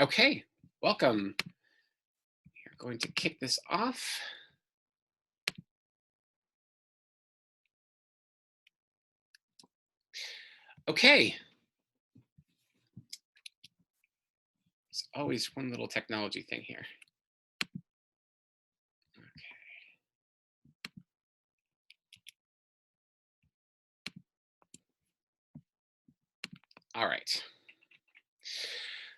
Okay, welcome. We're going to kick this off. Okay. There's always one little technology thing here. Okay. All right.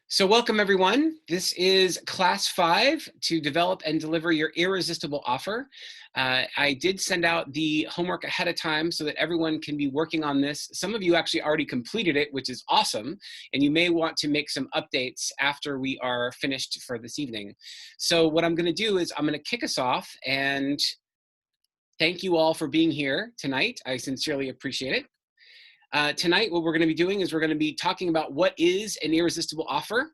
So welcome everyone. This is class 5 to develop and deliver your irresistible offer. I did send out the homework ahead of time so that everyone can be working on this. Some of you actually already completed it, which is awesome. And you may want to make some updates after we are finished for this evening. So what I'm going to do is I'm going to kick us off and thank you all for being here tonight. I sincerely appreciate it. Tonight, what we're going to be doing is we're going to be talking about what is an irresistible offer.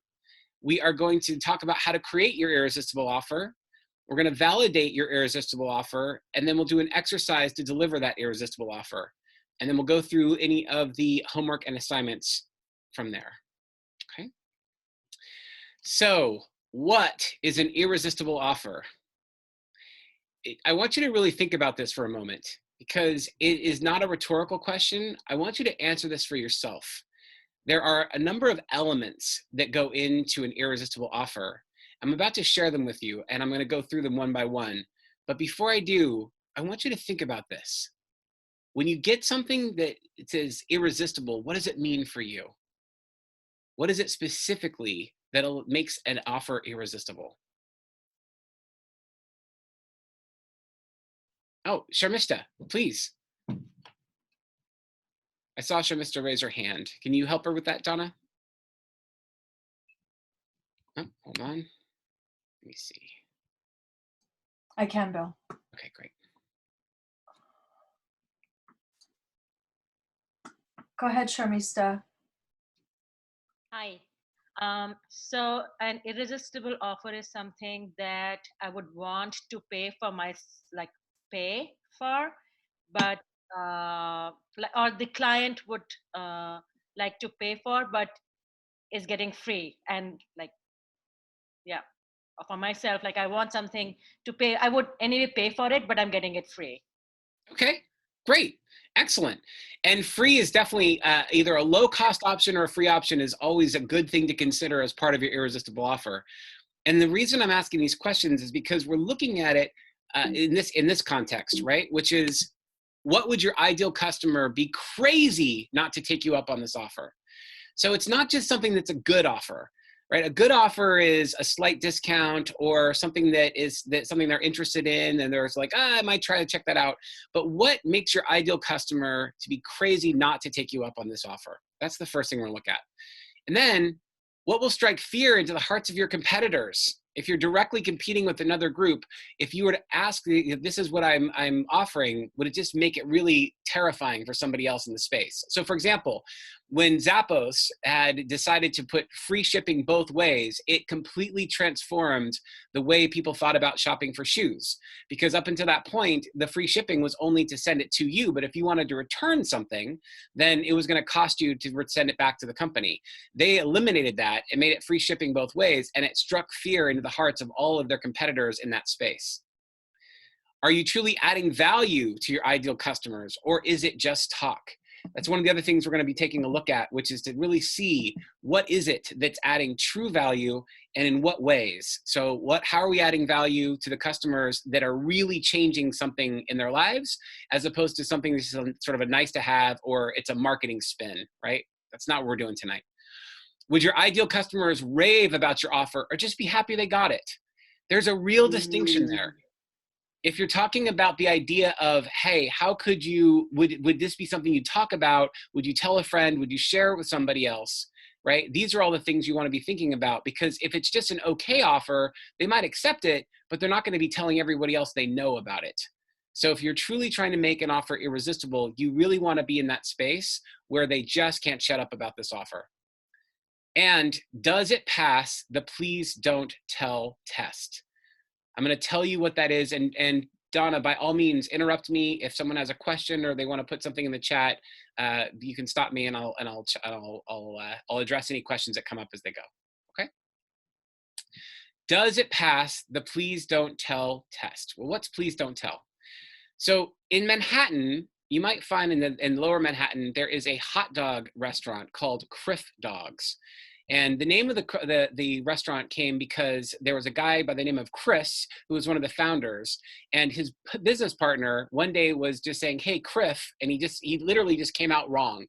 We are going to talk about how to create your irresistible offer. We're going to validate your irresistible offer, and then we'll do an exercise to deliver that irresistible offer. And then we'll go through any of the homework and assignments from there. Okay. So, what is an irresistible offer? I want you to really think about this for a moment because it is not a rhetorical question. I want you to answer this for yourself. There are a number of elements that go into an irresistible offer. I'm about to share them with you, and I'm going to go through them one by one. But before I do, I want you to think about this. When you get something that it says irresistible, what does it mean for you? What is it specifically that makes an offer irresistible? Oh, Sharmista, please. I saw Sharmista raise her hand. Can you help her with that, Donna? Oh, hold on. Let me see. I can, Bill. Okay, great. Go ahead, Sharmista. Hi. So an irresistible offer is something that I would want to pay for pay for, but or the client would like to pay for, but is getting free and yeah, for myself, like I want something to pay. I would anyway pay for it, but I'm getting it free. Okay, great. Excellent. And free is definitely either a low cost option or a free option is always a good thing to consider as part of your irresistible offer. And the reason I'm asking these questions is because we're looking at it in this context, right? Which is, what would your ideal customer be crazy not to take you up on this offer? So it's not just something that's a good offer, right? A good offer is a slight discount or something that something they're interested in, and there's like, I might try to check that out. But what makes your ideal customer to be crazy not to take you up on this offer? That's the first thing we're gonna look at. And then, what will strike fear into the hearts of your competitors? If you're directly competing with another group, if you were to ask, this is what I'm offering, would it just make it really terrifying for somebody else in the space? So for example, when Zappos had decided to put free shipping both ways, it completely transformed the way people thought about shopping for shoes. Because up until that point, the free shipping was only to send it to you, but if you wanted to return something, then it was going to cost you to send it back to the company. They eliminated that and made it free shipping both ways, and it struck fear into the hearts of all of their competitors in that space. Are you truly adding value to your ideal customers, or is it just talk? That's one of the other things we're going to be taking a look at, which is to really see what is it that's adding true value and in what ways. So how are we adding value to the customers that are really changing something in their lives, as opposed to something that's sort of a nice to have, or it's a marketing spin, right? That's not what we're doing tonight. Would your ideal customers rave about your offer or just be happy they got it? There's a real distinction there. If you're talking about the idea of, hey, how could you, would this be something you talk about? Would you tell a friend? Would you share it with somebody else? Right? These are all the things you want to be thinking about, because if it's just an okay offer, they might accept it, but they're not going to be telling everybody else they know about it. So if you're truly trying to make an offer irresistible, you really want to be in that space where they just can't shut up about this offer. And does it pass the please don't tell test? I'm going to tell you what that is. And Donna, by all means, interrupt me if someone has a question or they want to put something in the chat. You can stop me, and I'll address any questions that come up as they go. Okay. Does it pass the please don't tell test? Well, what's please don't tell? So in Manhattan, you might find in lower Manhattan, there is a hot dog restaurant called Criff Dogs. And the name of the restaurant came because there was a guy by the name of Chris, who was one of the founders, and his business partner one day was just saying, "Hey, Criff," and he literally just came out wrong.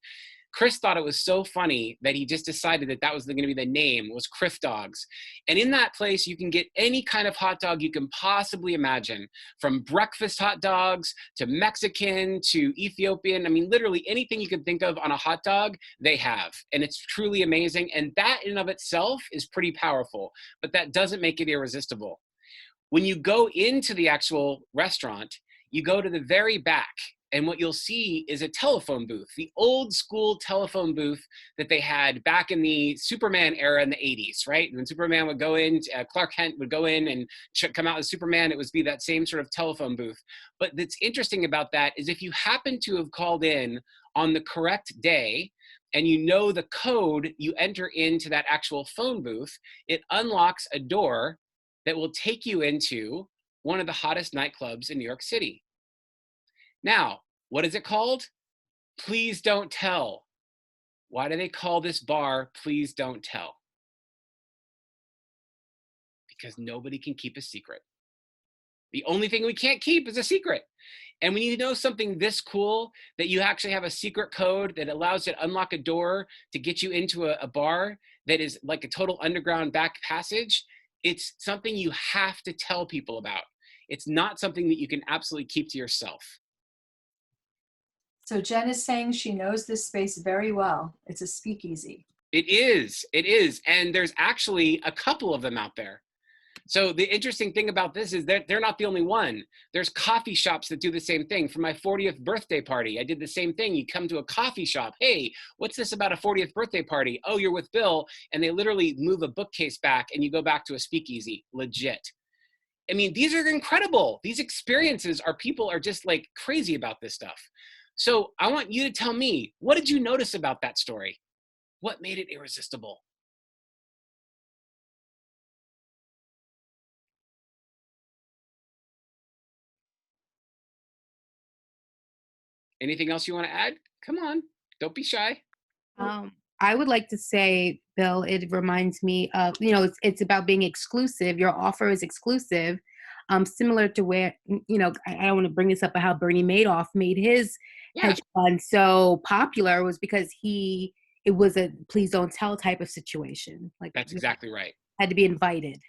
Chris thought it was so funny that he just decided that that was going to be the name, was Criff Dogs. And in that place, you can get any kind of hot dog you can possibly imagine, from breakfast hot dogs to Mexican to Ethiopian. I mean, literally anything you can think of on a hot dog, they have. And it's truly amazing. And that in and of itself is pretty powerful, but that doesn't make it irresistible. When you go into the actual restaurant, you go to the very back, and what you'll see is a telephone booth, the old school telephone booth that they had back in the Superman era in the 80s, right? When Superman would go in, Clark Kent would go in and come out as Superman, it would be that same sort of telephone booth. But what's interesting about that is if you happen to have called in on the correct day, and you know the code you enter into that actual phone booth, it unlocks a door that will take you into one of the hottest nightclubs in New York City. Now, what is it called? Please Don't Tell. Why do they call this bar Please Don't Tell? Because nobody can keep a secret. The only thing we can't keep is a secret. And we need to know something this cool, that you actually have a secret code that allows you to unlock a door to get you into a bar that is like a total underground back passage. It's something you have to tell people about. It's not something that you can absolutely keep to yourself. So Jen is saying she knows this space very well. It's a speakeasy. It is. And there's actually a couple of them out there. So the interesting thing about this is that they're not the only one. There's coffee shops that do the same thing. For my 40th birthday party, I did the same thing. You come to a coffee shop. Hey, what's this about a 40th birthday party? Oh, you're with Bill. And they literally move a bookcase back and you go back to a speakeasy. Legit. I mean, these are incredible. These experiences people are just like crazy about this stuff. So I want you to tell me, what did you notice about that story? What made it irresistible? Anything else you want to add? Come on, don't be shy. I would like to say, Bill, it reminds me of, it's about being exclusive. Your offer is exclusive, similar to where, I don't want to bring this up, but how Bernie Madoff made his hedge fund so popular was because it was a please don't tell type of situation. Like that's exactly right. Had to be invited.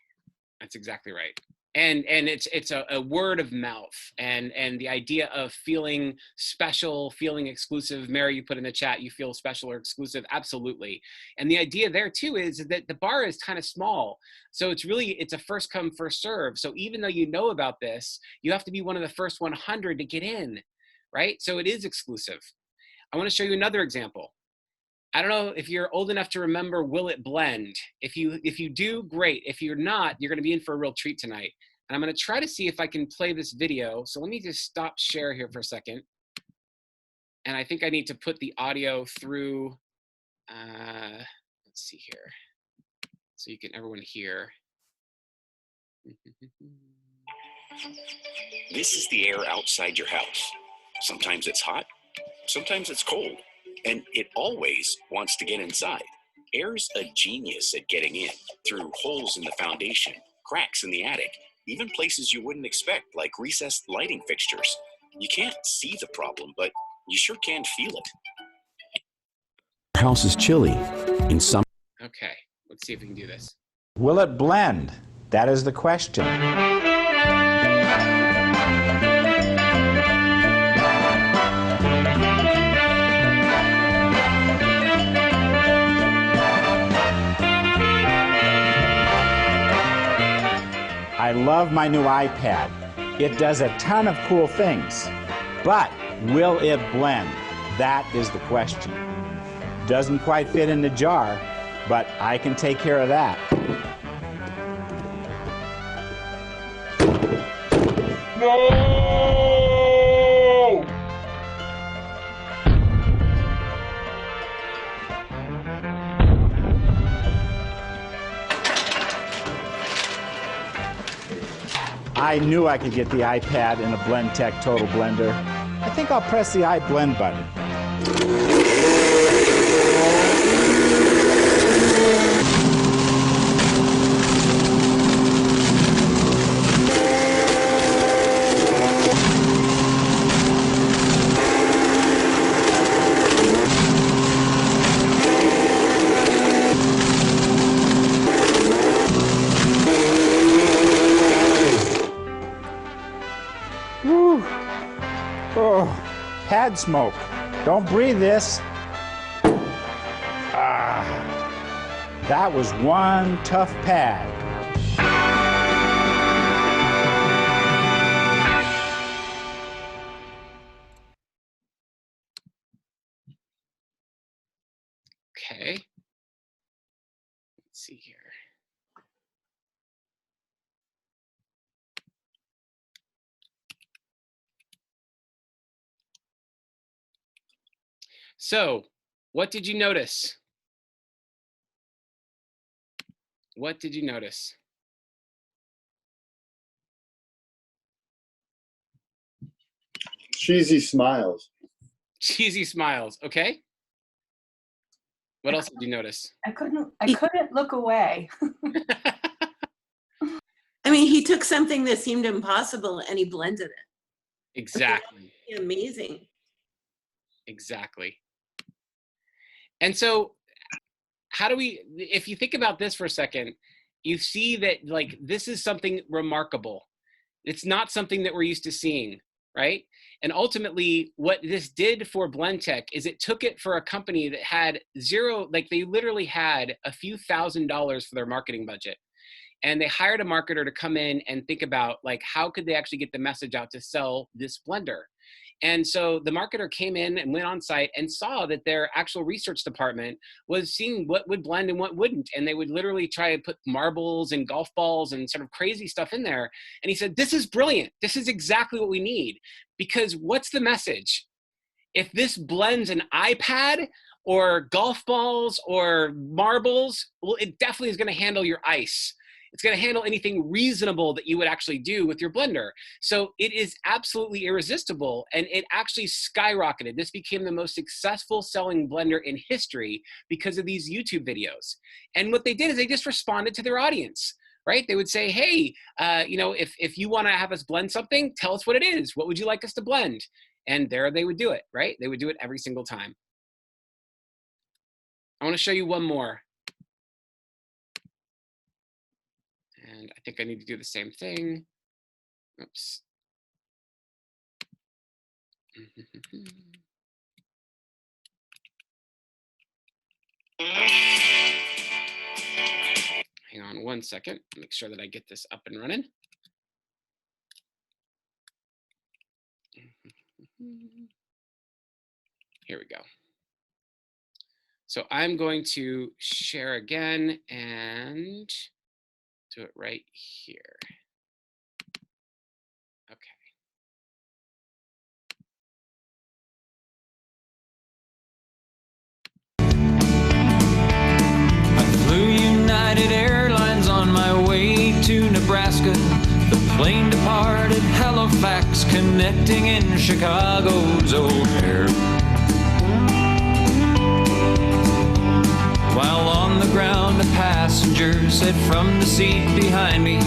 That's exactly right. And it's a word of mouth, and the idea of feeling special, feeling exclusive. Mary, you put in the chat, you feel special or exclusive. Absolutely. And the idea there too is that the bar is kind of small. So it's a first come, first serve. So even though you know about this, you have to be one of the first 100 to get in, right? So it is exclusive. I want to show you another example. I don't know if you're old enough to remember Will It Blend. If you do, great. If you're not, you're going to be in for a real treat tonight. And I'm going to try to see if I can play this video. So let me just stop share here for a second. And I think I need to put the audio through, let's see here, so you can everyone hear. This is the air outside your house. Sometimes it's hot, sometimes it's cold, and it always wants to get inside. Air's a genius at getting in through holes in the foundation, cracks in the attic, even places you wouldn't expect, like recessed lighting fixtures. You can't see the problem, but you sure can feel it. House is chilly in some. Okay, let's see if we can do this. Will it blend? That is the question. I love my new iPad. It does a ton of cool things. But will it blend? That is the question. Doesn't quite fit in the jar, but I can take care of that. No! I knew I could get the iPad in a BlendTech Total Blender. I think I'll press the iBlend button. Whew. Oh, pad smoke. Don't breathe this. Ah, that was one tough pad. Okay. Let's see here. So, what did you notice? What did you notice? Cheesy smiles. Cheesy smiles, okay? What else did you notice? I couldn't look away. I mean, he took something that seemed impossible and he blended it. Exactly. Amazing. Exactly. And so how do we, if you think about this for a second, you see that like this is something remarkable. It's not something that we're used to seeing, right? And ultimately what this did for BlendTech is it took it for a company that had zero, like they literally had a few $1,000s for their marketing budget. And they hired a marketer to come in and think about like, how could they actually get the message out to sell this blender? And so the marketer came in and went on site and saw that their actual research department was seeing what would blend and what wouldn't. And they would literally try to put marbles and golf balls and sort of crazy stuff in there. And he said, this is brilliant. This is exactly what we need. Because what's the message? If this blends an iPad or golf balls or marbles, well, it definitely is going to handle your ice. It's going to handle anything reasonable that you would actually do with your blender. So it is absolutely irresistible, and it actually skyrocketed. This became the most successful selling blender in history because of these YouTube videos. And what they did is they just responded to their audience, right? They would say, hey, you know, if you want to have us blend something, tell us what it is. What would you like us to blend? And there they would do it, right? They would do it every single time. I want to show you one more. And I think I need to do the same thing. Oops. Hang on one second. Make sure that I get this up and running. Here we go. So I'm going to share again and do it right here. Okay. I flew United Airlines on my way to Nebraska. The plane departed Halifax, connecting in Chicago's O'Hare. While on the ground, a passenger said from the seat behind me,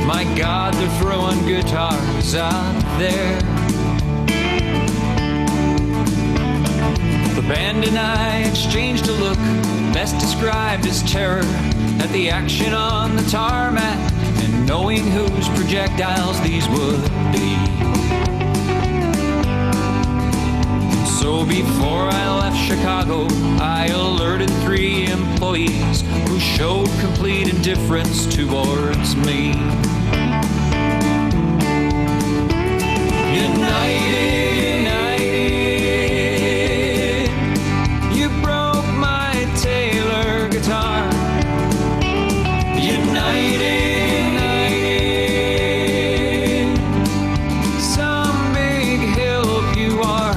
my God, they're throwing guitars out there. The band and I exchanged a look, best described as terror, at the action on the tarmac, and knowing whose projectiles these would be. So before I left Chicago, I alerted 3 employees who showed complete indifference towards me. United, United, you broke my Taylor guitar. United, United, some big help you are.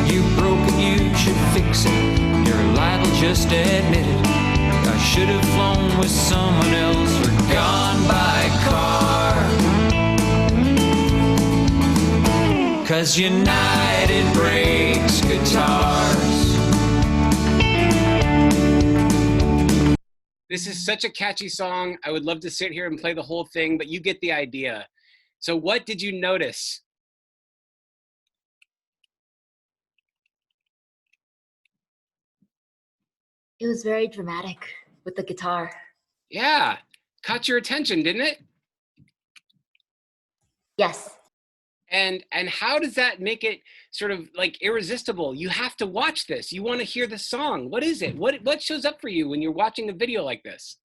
You broke it, you should fix it. You're liable, just admit it. I should have flown with someone else or gone by car. 'cause United breaks guitars. This is such a catchy song. I would love to sit here and play the whole thing, but you get the idea. So what did you notice? It was very dramatic with the guitar. Yeah, caught your attention, didn't it? Yes. And how does that make it sort of like irresistible? You have to watch this. You want to hear the song. What is it? What shows up for you when you're watching a video like this?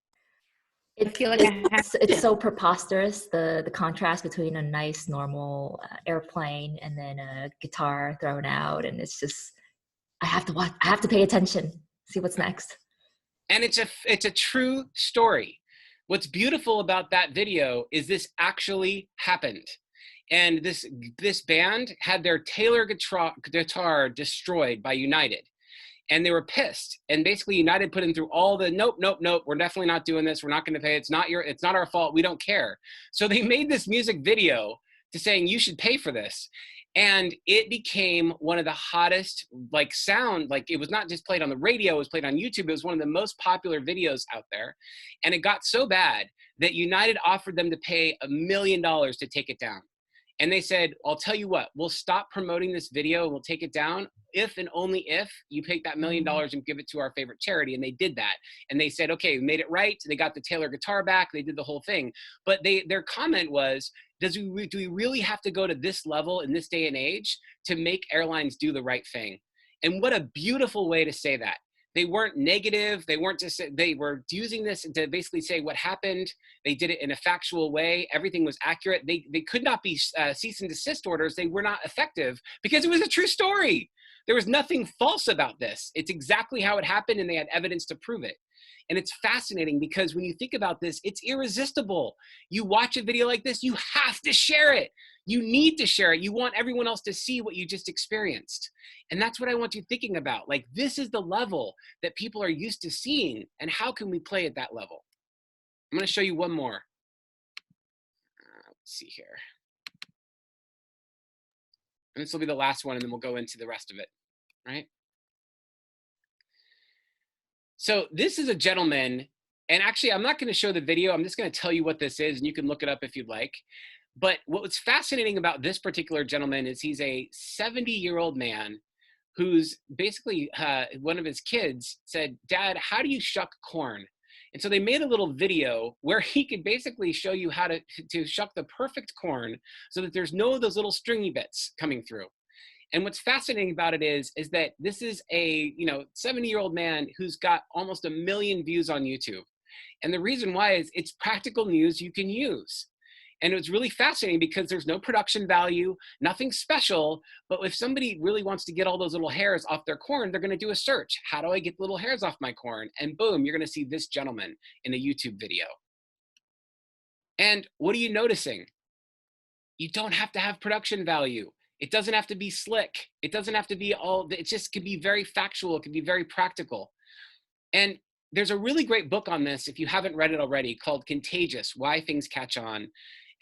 I feel like It's so preposterous, the contrast between a nice normal airplane and then a guitar thrown out, and it's just I have to watch. I have to pay attention. See what's next. And it's a true story. What's beautiful about that video is this actually happened. And this band had their Taylor guitar destroyed by United. And they were pissed. And basically United put in through all the nope, we're definitely not doing this. We're not going to pay. It's not our fault. We don't care. So they made this music video to saying you should pay for this. And it became one of the hottest, like sound, like it was not just played on the radio, it was played on YouTube. It was one of the most popular videos out there. And it got so bad that United offered them to pay $1 million to take it down. And they said, I'll tell you what, we'll stop promoting this video and we'll take it down if and only if you take that $1 million and give it to our favorite charity. And they did that. And they said, okay, we made it right. They got the Taylor guitar back. They did the whole thing. But their comment was, do we really have to go to this level in this day and age to make airlines do the right thing? And what a beautiful way to say that. They weren't negative. They weren't just, they were using this to basically say what happened. They did it in a factual way. Everything was accurate. They could not be cease and desist orders. They were not effective because it was a true story. There was nothing false about this. It's exactly how it happened, and they had evidence to prove it. And it's fascinating because when you think about this, it's irresistible. You watch a video like this, you have to share it. You need to share it. You want everyone else to see what you just experienced. And that's what I want you thinking about. Like, this is the level that people are used to seeing, and how can we play at that level? I'm going to show you one more. Let's see here. And this will be the last one, and then we'll go into the rest of it, right? So this is a gentleman, and actually I'm not going to show the video. I'm just going to tell you what this is, and you can look it up if you'd like. But what's fascinating about this particular gentleman is he's a 70-year-old man who's basically, one of his kids said, Dad, how do you shuck corn? And so they made a little video where he could basically show you how to shuck the perfect corn so that there's no of those little stringy bits coming through. And what's fascinating about it is that this is a 70-year-old man who's got almost 1 million views on YouTube. And the reason why is it's practical news you can use. And it was really fascinating because there's no production value, nothing special. But if somebody really wants to get all those little hairs off their corn, they're going to do a search. How do I get little hairs off my corn? And boom, you're going to see this gentleman in a YouTube video. And what are you noticing? You don't have to have production value. It doesn't have to be slick. It doesn't have to be it just could be very factual. It could be very practical. And there's a really great book on this, if you haven't read it already, called Contagious: Why Things Catch On.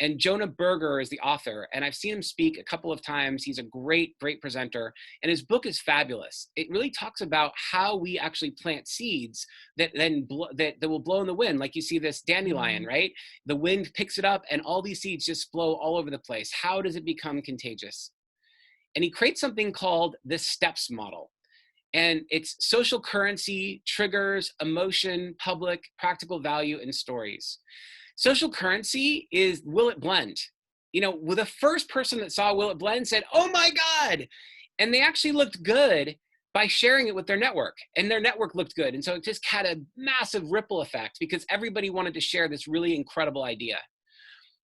And Jonah Berger is the author, and I've seen him speak a couple of times. He's a great, great presenter, and his book is fabulous. It really talks about how we actually plant seeds that then that will blow in the wind. Like you see this dandelion, right? The wind picks it up, and all these seeds just blow all over the place. How does it become contagious? And he creates something called the STEPS model. And it's social currency, triggers, emotion, public, practical value, and stories. Social currency is, will it blend? Well, the first person that saw Will It Blend said, oh my God. And they actually looked good by sharing it with their network, and their network looked good. And so it just had a massive ripple effect because everybody wanted to share this really incredible idea.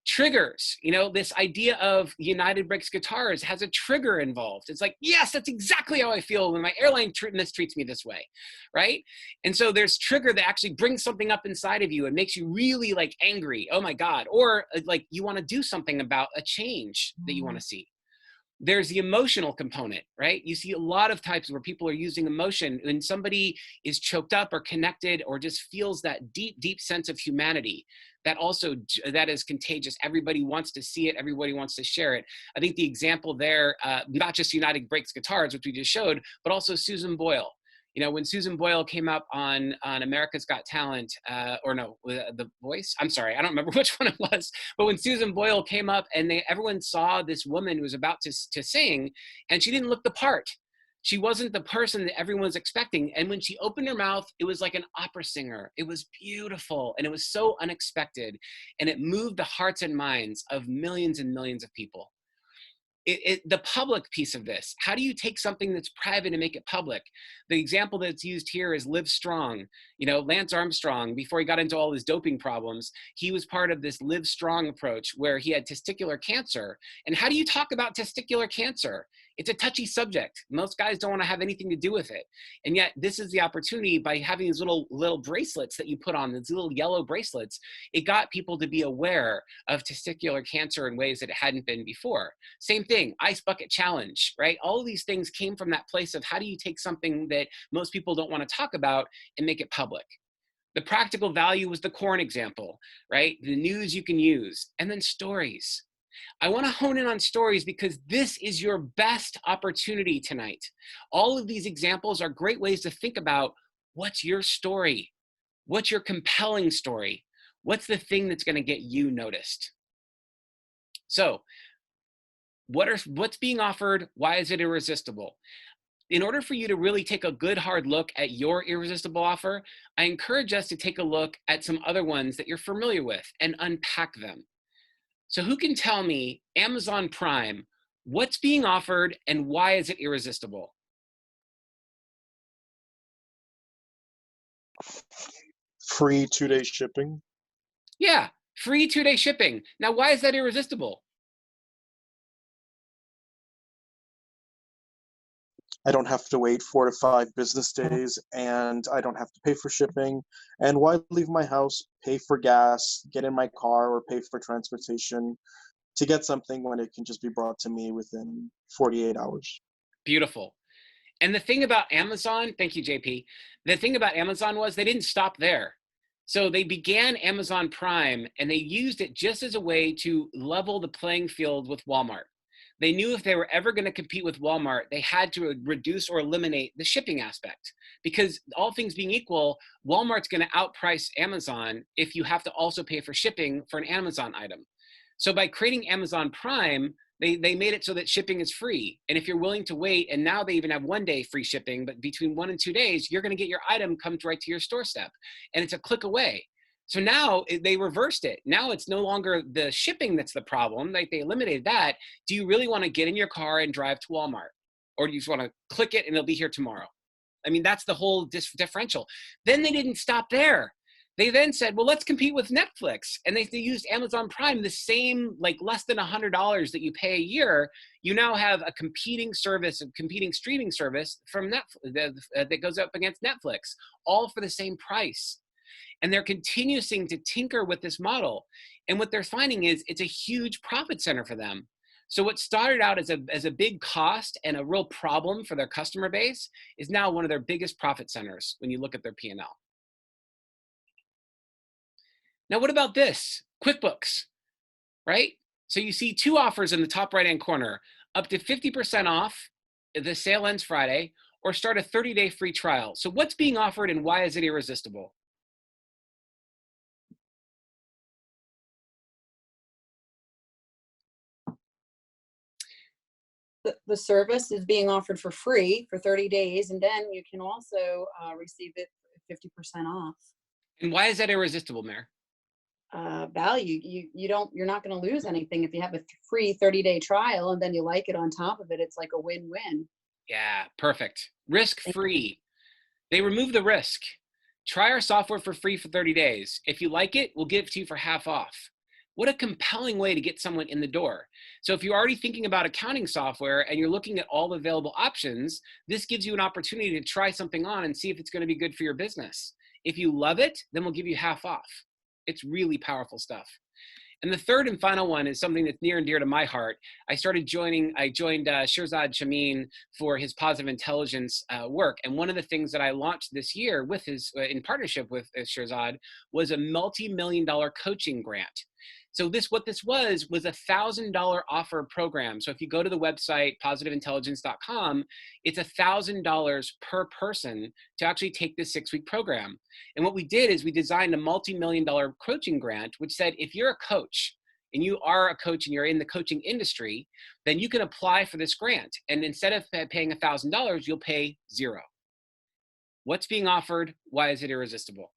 Triggers, this idea of United Breaks Guitars has a trigger involved. It's like, yes, that's exactly how I feel when my airline mistreats me this way, right? And so there's trigger that actually brings something up inside of you and makes you really like angry, oh my God, or like you want to do something about a change that you want to see. There's the emotional component, right? You see a lot of types where people are using emotion when somebody is choked up or connected or just feels that deep, deep sense of humanity. That also, that is contagious. Everybody wants to see it. Everybody wants to share it. I think the example there, not just United Breaks Guitars, which we just showed, but also Susan Boyle. You know, when Susan Boyle came up on America's Got Talent, or no, The Voice, I'm sorry, I don't remember which one it was, but when Susan Boyle came up and everyone saw this woman who was about to sing, and she didn't look the part. She wasn't the person that everyone was expecting. And when she opened her mouth, it was like an opera singer. It was beautiful, and it was so unexpected, and it moved the hearts and minds of millions and millions of people. The public piece of this, how do you take something that's private and make it public? The example that's used here is Live Strong. You know, Lance Armstrong, before he got into all his doping problems, he was part of this Live Strong approach where he had testicular cancer. And how do you talk about testicular cancer? It's a touchy subject. Most guys don't want to have anything to do with it. And yet this is the opportunity by having these little bracelets that you put on, these little yellow bracelets, it got people to be aware of testicular cancer in ways that it hadn't been before. Same thing, Ice Bucket Challenge, right? All of these things came from that place of how do you take something that most people don't want to talk about and make it public? The practical value was the corn example, right? The news you can use, and then stories. I want to hone in on stories because this is your best opportunity tonight. All of these examples are great ways to think about what's your story? What's your compelling story? What's the thing that's going to get you noticed? So, what's being offered? Why is it irresistible? In order for you to really take a good hard look at your irresistible offer, I encourage us to take a look at some other ones that you're familiar with and unpack them. So who can tell me, Amazon Prime, what's being offered and why is it irresistible? Free 2-day shipping. Yeah, free 2-day shipping. Now, why is that irresistible? I don't have to wait 4 to 5 business days, and I don't have to pay for shipping. And why leave my house, pay for gas, get in my car, or pay for transportation to get something when it can just be brought to me within 48 hours? Beautiful. And the thing about Amazon, thank you, JP. The thing about Amazon was they didn't stop there. So they began Amazon Prime, and they used it just as a way to level the playing field with Walmart. They knew if they were ever going to compete with Walmart, they had to reduce or eliminate the shipping aspect, because all things being equal, Walmart's going to outprice Amazon if you have to also pay for shipping for an Amazon item. So by creating Amazon Prime, they made it so that shipping is free. And if you're willing to wait, and now they even have 1-day free shipping, but between 1 and 2 days, you're going to get your item come right to your doorstep, and it's a click away. So now they reversed it. Now it's no longer the shipping that's the problem. Like, they eliminated that. Do you really want to get in your car and drive to Walmart? Or do you just want to click it and it'll be here tomorrow? I mean, that's the whole differential. Then they didn't stop there. They then said, well, let's compete with Netflix. And they used Amazon Prime, the same, like less than $100 that you pay a year. You now have a competing service, a competing streaming service from Netflix that goes up against Netflix, all for the same price. And they're continuing to tinker with this model. And what they're finding is it's a huge profit center for them. So what started out as a big cost and a real problem for their customer base is now one of their biggest profit centers when you look at their P&L. Now, what about this? QuickBooks, right? So you see 2 offers in the top right-hand corner, up to 50% off, the sale ends Friday, or start a 30-day free trial. So what's being offered and why is it irresistible? The service is being offered for free for 30 days, and then you can also receive it 50% off. And why is that irresistible, Mayor? Value. You're not going to lose anything if you have a free 30-day trial and then you like it on top of it. It's like a win-win. Yeah, perfect. Risk-free. They remove the risk. Try our software for free for 30 days. If you like it, we'll give it to you for half off. What a compelling way to get someone in the door. So if you're already thinking about accounting software and you're looking at all the available options, this gives you an opportunity to try something on and see if it's going to be good for your business. If you love it, then we'll give you half off. It's really powerful stuff. And the third and final one is something that's near and dear to my heart. I joined Shirzad Chamine for his positive intelligence work. And one of the things that I launched this year with in partnership with Shirzad was a multi-million-dollar coaching grant. So what this was a $1,000 offer program. So if you go to the website, positiveintelligence.com, it's $1,000 per person to actually take this 6-week program. And what we did is we designed a multi-million-dollar coaching grant, which said, if you're a coach and you are a coach and you're in the coaching industry, then you can apply for this grant. And instead of paying $1,000, you'll pay $0. What's being offered? Why is it irresistible?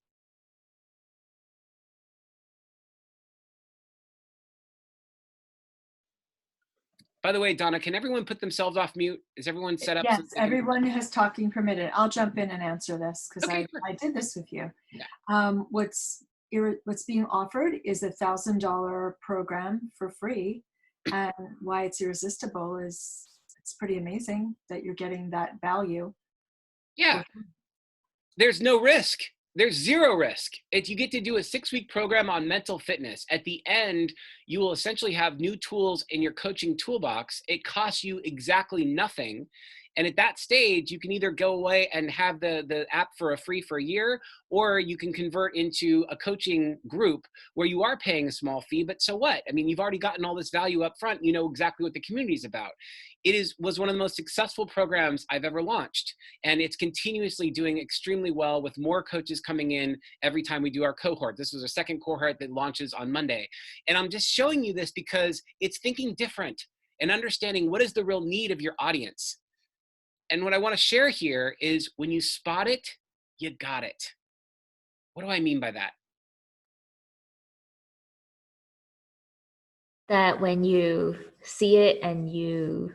By the way, Donna, can everyone put themselves off mute? Is everyone set up? Yes, everyone has talking permitted. I'll jump in and answer this because Okay, I did this with you. Yeah. What's being offered is a $1,000 program for free, and why it's irresistible is it's pretty amazing that you're getting that value. Yeah, there's no risk. There's 0 risk. If you get to do a 6-week program on mental fitness, at the end, you will essentially have new tools in your coaching toolbox. It costs you exactly nothing. And at that stage, you can either go away and have the app for free for a year, or you can convert into a coaching group where you are paying a small fee, but so what? I mean, you've already gotten all this value up front. You know exactly what the community is about. It was one of the most successful programs I've ever launched. And it's continuously doing extremely well with more coaches coming in every time we do our cohort. This was our 2nd cohort that launches on Monday. And I'm just showing you this because it's thinking different and understanding what is the real need of your audience. And what I want to share here is when you spot it, you got it. What do I mean by that? That when you see it and you're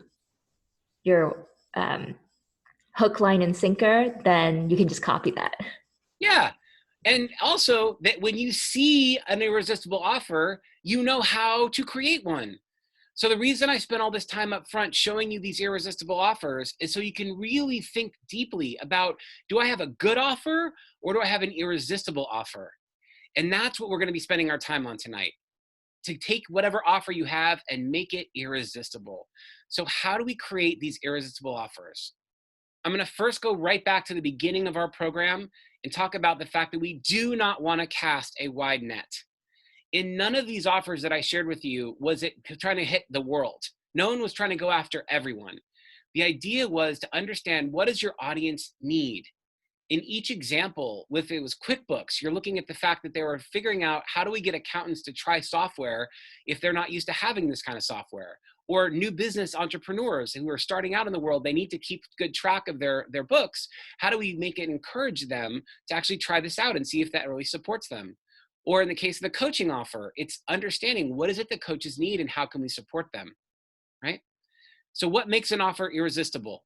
hook, line, and sinker, then you can just copy that. Yeah. And also that when you see an irresistible offer, you know how to create one. So the reason I spent all this time up front showing you these irresistible offers is so you can really think deeply about, do I have a good offer or do I have an irresistible offer? And that's what we're going to be spending our time on tonight, to take whatever offer you have and make it irresistible. So how do we create these irresistible offers? I'm going to first go right back to the beginning of our program and talk about the fact that we do not want to cast a wide net. In none of these offers that I shared with you was it trying to hit the world. No one was trying to go after everyone. The idea was to understand, what does your audience need? In each example, if it was QuickBooks, you're looking at the fact that they were figuring out, how do we get accountants to try software if they're not used to having this kind of software? Or new business entrepreneurs who are starting out in the world, they need to keep good track of their books. How do we encourage them to actually try this out and see if that really supports them? Or in the case of the coaching offer, it's understanding, what is it that coaches need and how can we support them, right? So what makes an offer irresistible?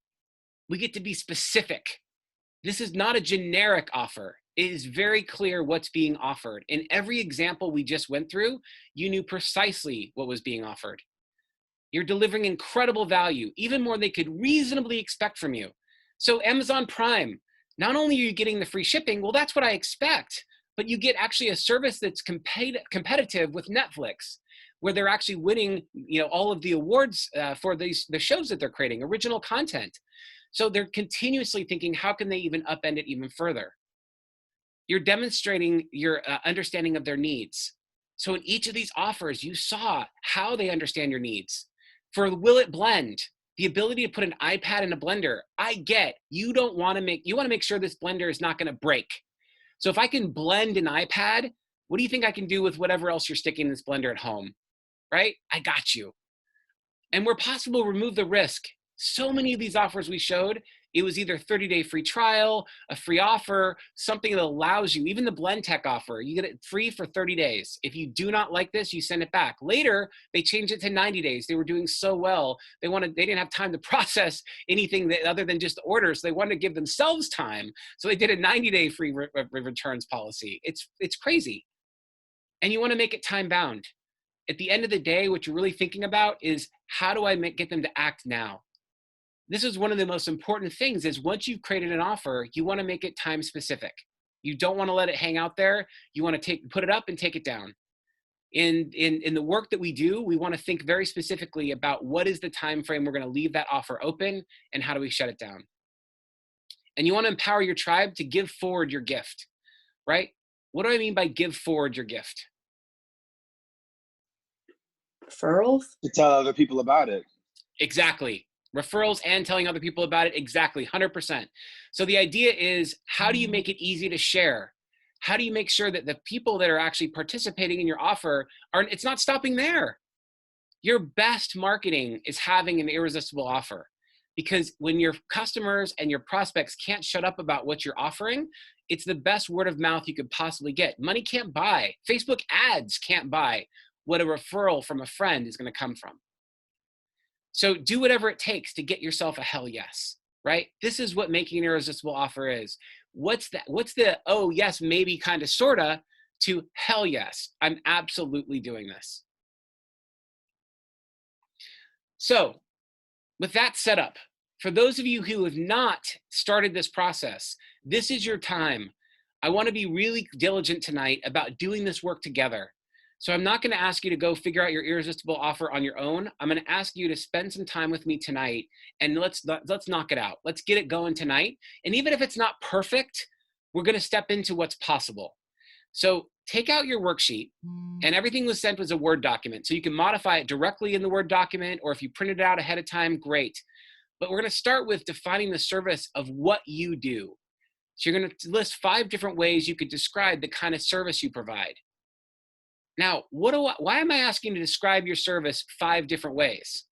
We get to be specific. This is not a generic offer. It is very clear what's being offered. In every example we just went through, you knew precisely what was being offered. You're delivering incredible value, even more than they could reasonably expect from you. So Amazon Prime, not only are you getting the free shipping, well, that's what I expect, but you get actually a service that's competitive with Netflix, where they're actually winning, all of the awards for the shows that they're creating, original content. So they're continuously thinking, how can they even upend it even further? You're demonstrating your understanding of their needs. So in each of these offers, you saw how they understand your needs. For Will It Blend, the ability to put an iPad in a blender, I get, you want to make sure this blender is not going to break. So if I can blend an iPad, what do you think I can do with whatever else you're sticking in this blender at home, right? I got you. And where possible, remove the risk. So many of these offers we showed, it was either 30-day free trial, a free offer, something that allows you, even the Blend Tech offer, you get it free for 30 days. If you do not like this, you send it back. Later, they changed it to 90 days. They were doing so well. They didn't have time to process anything other than just the orders. They wanted to give themselves time. So they did a 90-day free returns policy. It's crazy. And you want to make it time bound. At the end of the day, what you're really thinking about is, how do I get them to act now? This is one of the most important things, is once you've created an offer, you want to make it time specific. You don't want to let it hang out there. You want to put it up and take it down. In the work that we do, we want to think very specifically about what is the time frame we're going to leave that offer open and how do we shut it down. And you want to empower your tribe to give forward your gift, right? What do I mean by give forward your gift? Referrals? To tell other people about it. Exactly. Referrals and telling other people about it. Exactly. 100%. So the idea is, how do you make it easy to share? How do you make sure that the people that are actually participating in your offer it's not stopping there? Your best marketing is having an irresistible offer, because when your customers and your prospects can't shut up about what you're offering, it's the best word of mouth you could possibly get. Money can't buy. Facebook ads can't buy what a referral from a friend is going to come from. So do whatever it takes to get yourself a hell yes, right? This is what making an irresistible offer is. What's the, oh yes, maybe, kind of, sorta, to hell yes, I'm absolutely doing this. So with that set up, for those of you who have not started this process, this is your time. I want to be really diligent tonight about doing this work together. So I'm not going to ask you to go figure out your irresistible offer on your own. I'm going to ask you to spend some time with me tonight, and let's knock it out. Let's get it going tonight. And even if it's not perfect, we're going to step into what's possible. So take out your worksheet, and everything was sent was a Word document. So you can modify it directly in the Word document, or if you printed it out ahead of time, great. But we're going to start with defining the service of what you do. So you're going to list 5 different ways you could describe the kind of service you provide. Now, why am I asking you to describe your service 5 different ways?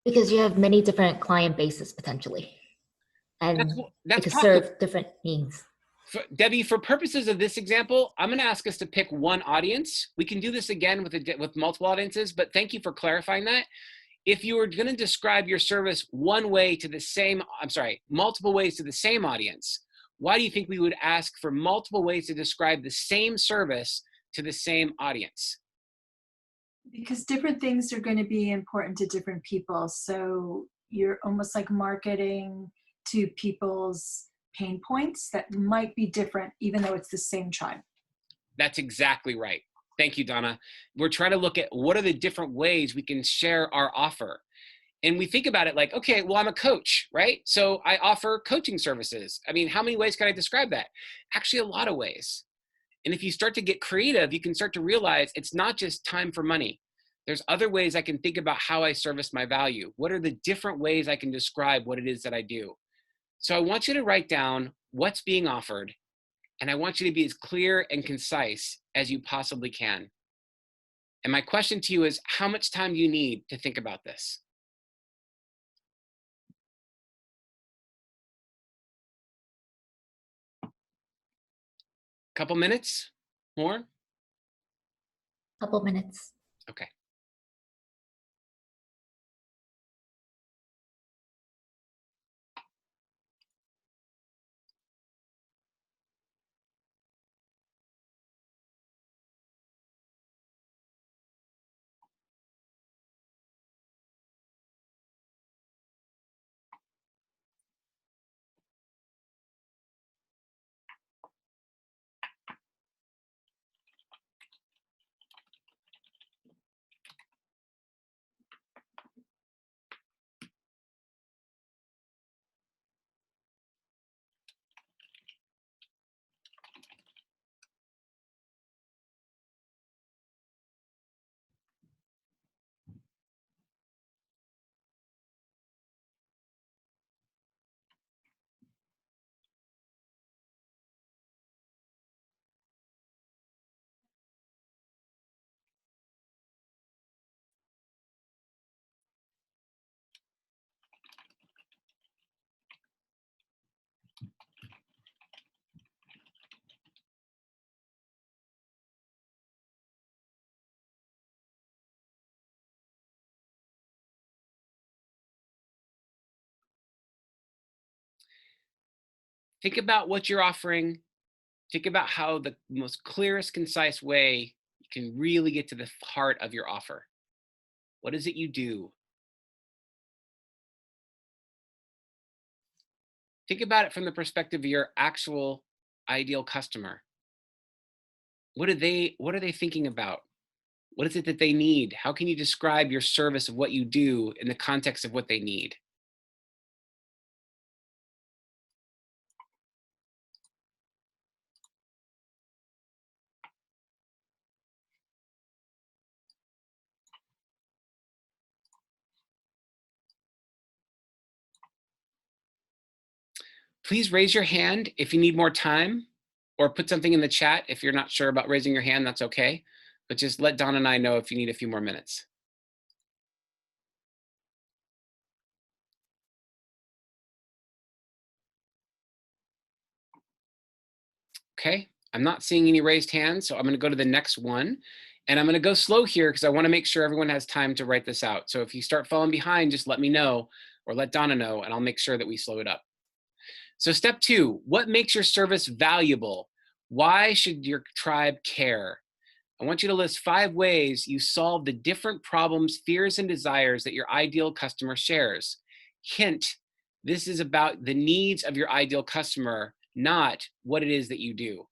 Because you have many different client bases potentially, and that's it can serve different needs. Debbie, for purposes of this example, I'm going to ask us to pick one audience. We can do this again with multiple audiences, but thank you for clarifying that. If you were going to describe your service multiple ways to the same audience, why do you think we would ask for multiple ways to describe the same service to the same audience? Because different things are going to be important to different people. So you're almost like marketing to people's pain points that might be different, even though it's the same tribe. That's exactly right. Thank you, Donna. We're trying to look at what are the different ways we can share our offer. And we think about it like, okay, well, I'm a coach, right? So I offer coaching services. I mean, how many ways can I describe that? Actually, a lot of ways. And if you start to get creative, you can start to realize it's not just time for money. There's other ways I can think about how I service my value. What are the different ways I can describe what it is that I do? So I want you to write down what's being offered, and I want you to be as clear and concise as you possibly can. And my question to you is, how much time do you need to think about this? Couple minutes? More? Couple minutes. Okay. Think about what you're offering. Think about how the most clearest, concise way you can really get to the heart of your offer. What is it you do? Think about it from the perspective of your actual ideal customer? What are they thinking about? What is it that they need? How can you describe your service of what you do in the context of what they need? Please raise your hand if you need more time, or put something in the chat if you're not sure about raising your hand, that's okay. But just let Don and I know if you need a few more minutes. Okay, I'm not seeing any raised hands, so I'm gonna go to the next one. And I'm gonna go slow here because I wanna make sure everyone has time to write this out. So if you start falling behind, just let me know, or let Donna know, and I'll make sure that we slow it up. So step 2, what makes your service valuable? Why should your tribe care? I want you to list 5 ways you solve the different problems, fears, and desires that your ideal customer shares. Hint, this is about the needs of your ideal customer, not what it is that you do.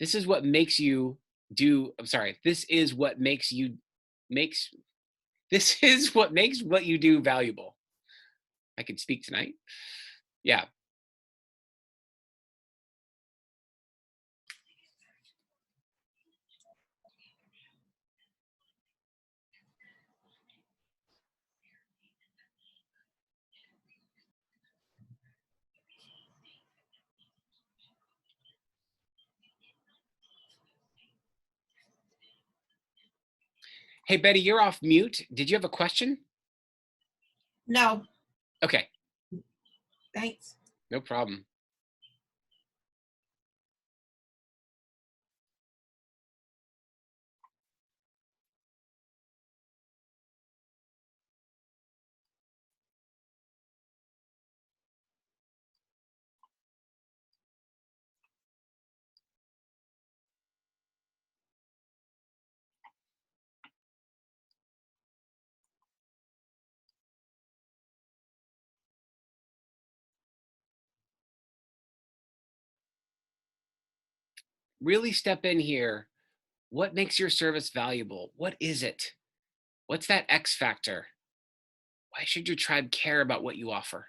This is what makes you do, I'm sorry, this is what makes what you do valuable. I can speak tonight. Yeah. Hey, Betty, you're off mute. Did you have a question? No, Okay, thanks. no problem. Really step in here. What makes your service valuable? What is it? What's that X factor? Why should your tribe care about what you offer?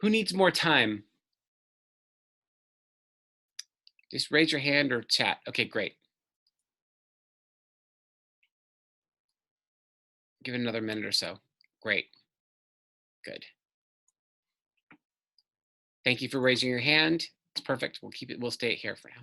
Who needs more time? Just raise your hand or chat. Okay, great. Give it another minute or so. Great. Good. Thank you for raising your hand. It's perfect. We'll stay here for now.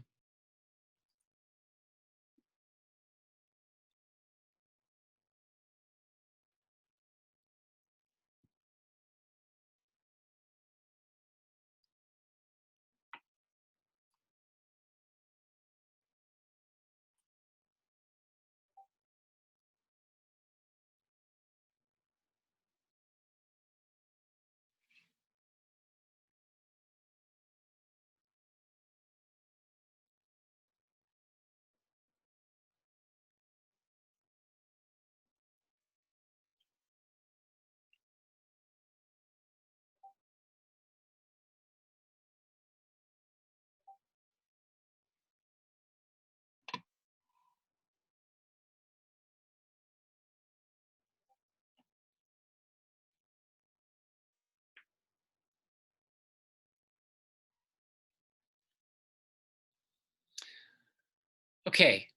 Okay.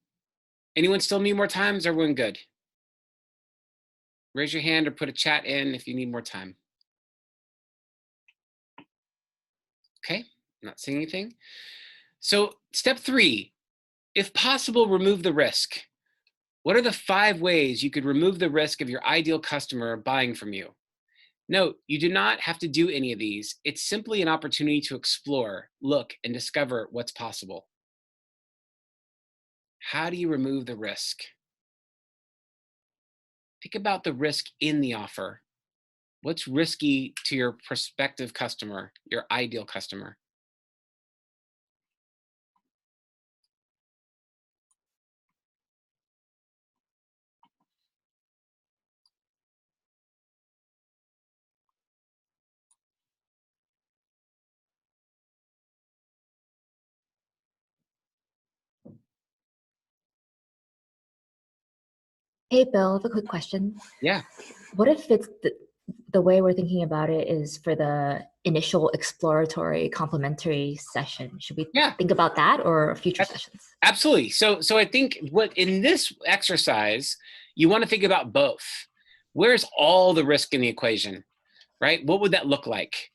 Anyone still need more time? Is everyone good? Raise your hand or put a chat in if you need more time. Okay, not seeing anything. So step 3, if possible, remove the risk. What are the 5 ways you could remove the risk of your ideal customer buying from you? Note, you do not have to do any of these. It's simply an opportunity to explore, look, and discover what's possible. How do you remove the risk? Think about the risk in the offer. What's risky to your prospective customer, your ideal customer? Hey, Bill, I have a quick question. Yeah. What if it's the way we're thinking about it is for the initial exploratory complimentary session? Should we think about that or future sessions? Absolutely. So I think what in this exercise, you want to think about both. Where's all the risk in the equation, right? What would that look like?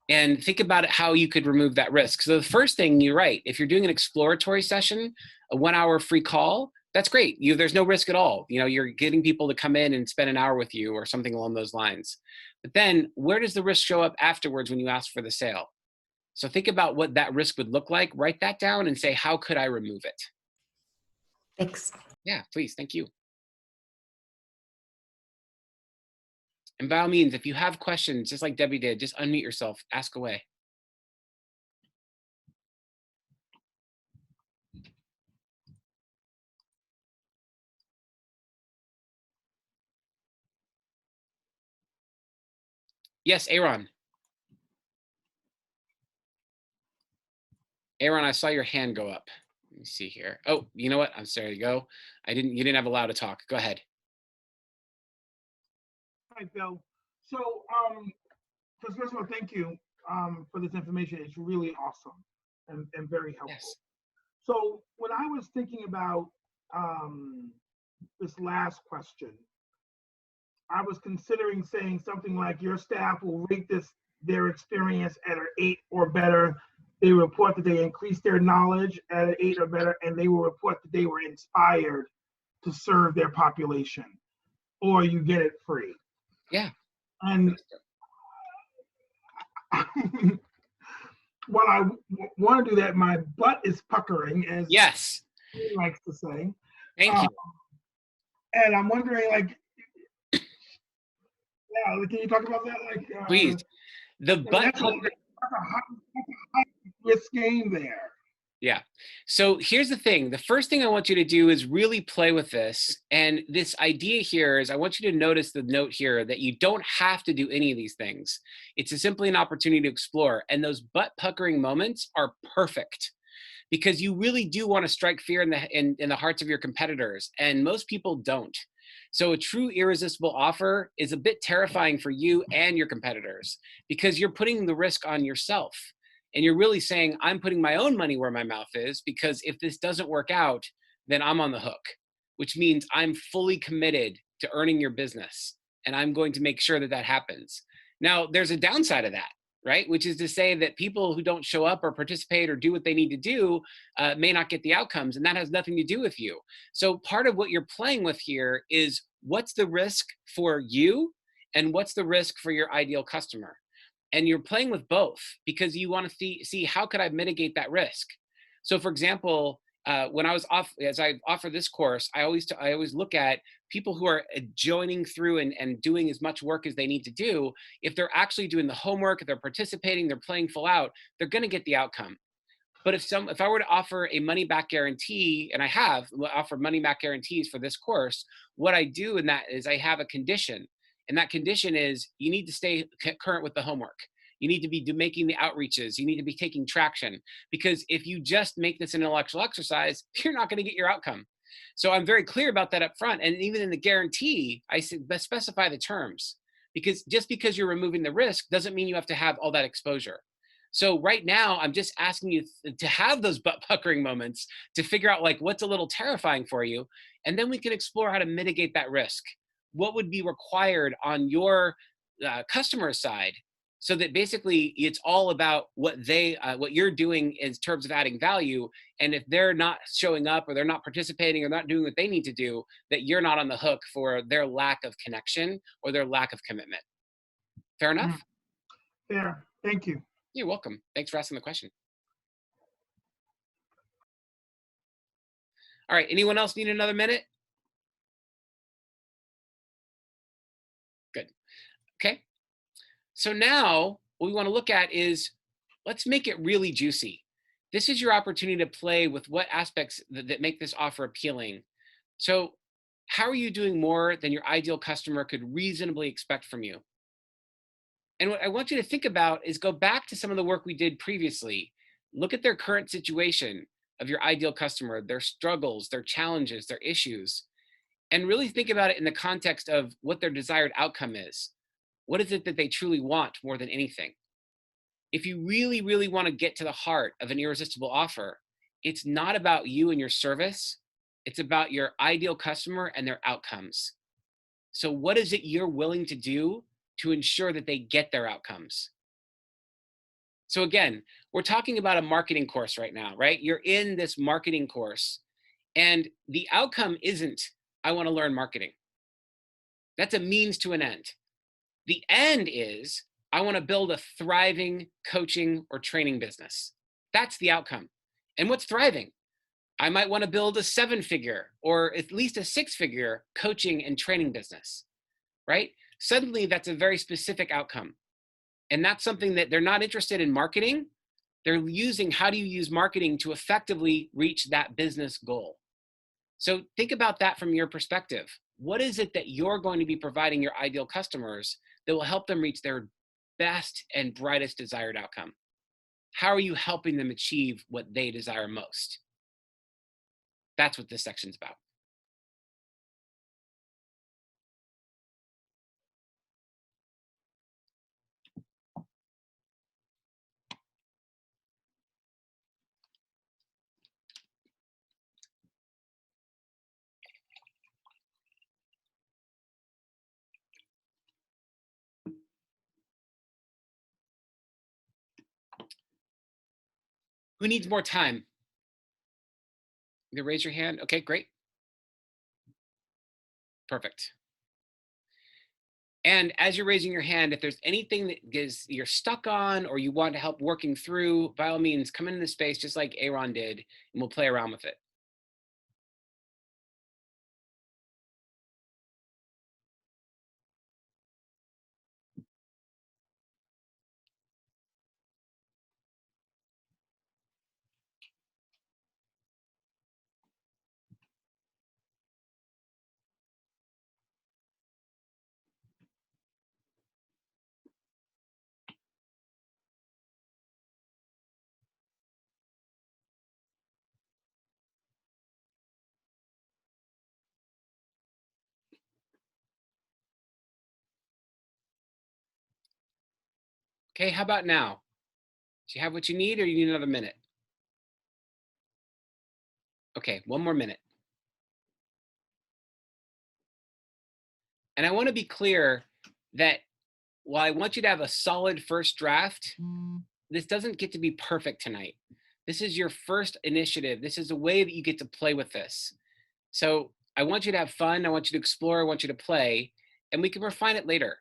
And think about it, how you could remove that risk. So the first thing, you're right. If you're doing an exploratory session, a 1 hour free call, that's great. There's no risk at all. You're getting people to come in and spend an hour with you or something along those lines. But then where does the risk show up afterwards when you ask for the sale? So think about what that risk would look like, write that down and say, how could I remove it? Thanks. Yeah, please. Thank you. And by all means, if you have questions, just like Debbie did, just unmute yourself, ask away. Yes, Aaron. Aaron, I saw your hand go up. Let me see here. Oh, you know what? I'm sorry to go. You didn't have allowed to talk. Go ahead. Hi, Bill. So, first of all, thank you for this information. It's really awesome and very helpful. Yes. So, when I was thinking about this last question, I was considering saying something like your staff will rate their experience at an 8 or better. They report that they increased their knowledge at an 8 or better, and they will report that they were inspired to serve their population, or you get it free. Yeah. And while I want to do that, my butt is puckering, as yes, he likes to say. Thank you. And I'm wondering, can you talk about that? Please. The butt. That's a high risk game there. Yeah. So here's the thing. The first thing I want you to do is really play with this. And this idea here is I want you to notice the note here that you don't have to do any of these things. It's simply an opportunity to explore. And those butt puckering moments are perfect because you really do want to strike fear in the hearts of your competitors. And most people don't. So a true irresistible offer is a bit terrifying for you and your competitors because you're putting the risk on yourself. And you're really saying, I'm putting my own money where my mouth is, because if this doesn't work out, then I'm on the hook, which means I'm fully committed to earning your business. And I'm going to make sure that that happens. Now, there's a downside of that, right? Which is to say that people who don't show up or participate or do what they need to do may not get the outcomes. And that has nothing to do with you. So part of what you're playing with here is what's the risk for you and what's the risk for your ideal customer? And you're playing with both because you want to see how could I mitigate that risk. So for example, when I was as I offer this course, I always look at people who are joining through and doing as much work as they need to do. If they're actually doing the homework, if they're participating, they're playing full out, they're going to get the outcome. But if I were to offer a money back guarantee, and I have offered money back guarantees for this course, what I do in that is I have a condition. And that condition is you need to stay current with the homework. You need to be making the outreaches. You need to be taking traction. Because if you just make this an intellectual exercise, you're not going to get your outcome. So I'm very clear about that up front. And even in the guarantee, I specify the terms. Because just because you're removing the risk doesn't mean you have to have all that exposure. So right now, I'm just asking you to have those butt puckering moments to figure out what's a little terrifying for you. And then we can explore how to mitigate that risk. What would be required on your customer side so that basically it's all about what you're doing in terms of adding value. And if they're not showing up or they're not participating or not doing what they need to do, that you're not on the hook for their lack of connection or their lack of commitment. Fair enough? Fair. Thank you. You're welcome. Thanks for asking the question. All right. Anyone else need another minute? Good. Okay. So now what we want to look at is, let's make it really juicy. This is your opportunity to play with what aspects that make this offer appealing. So how are you doing more than your ideal customer could reasonably expect from you? And what I want you to think about is go back to some of the work we did previously. Look at their current situation of your ideal customer, their struggles, their challenges, their issues, and really think about it in the context of what their desired outcome is. What is it that they truly want more than anything? If you really, really want to get to the heart of an irresistible offer, it's not about you and your service. It's about your ideal customer and their outcomes. So what is it you're willing to do to ensure that they get their outcomes? So again, we're talking about a marketing course right now, right? You're in this marketing course, and the outcome isn't, I want to learn marketing. That's a means to an end. The end is, I want to build a thriving coaching or training business. That's the outcome. And what's thriving? I might want to build a 7-figure or at least a 6-figure coaching and training business, right? Suddenly that's a very specific outcome. And that's something that they're not interested in marketing. They're using, how do you use marketing to effectively reach that business goal? So think about that from your perspective. What is it that you're going to be providing your ideal customers that will help them reach their best and brightest desired outcome? How are you helping them achieve what they desire most? That's what this section's about. Who needs more time? You raise your hand. Okay, great. Perfect. And as you're raising your hand, if there's anything that you're stuck on or you want help working through, by all means, come into the space just like Aaron did, and we'll play around with it. Okay, how about now? Do you have what you need or you need another minute? Okay, one more minute. And I want to be clear that while I want you to have a solid first draft, this doesn't get to be perfect tonight. This is your first initiative. This is a way that you get to play with this. So I want you to have fun. I want you to explore. I want you to play, and we can refine it later.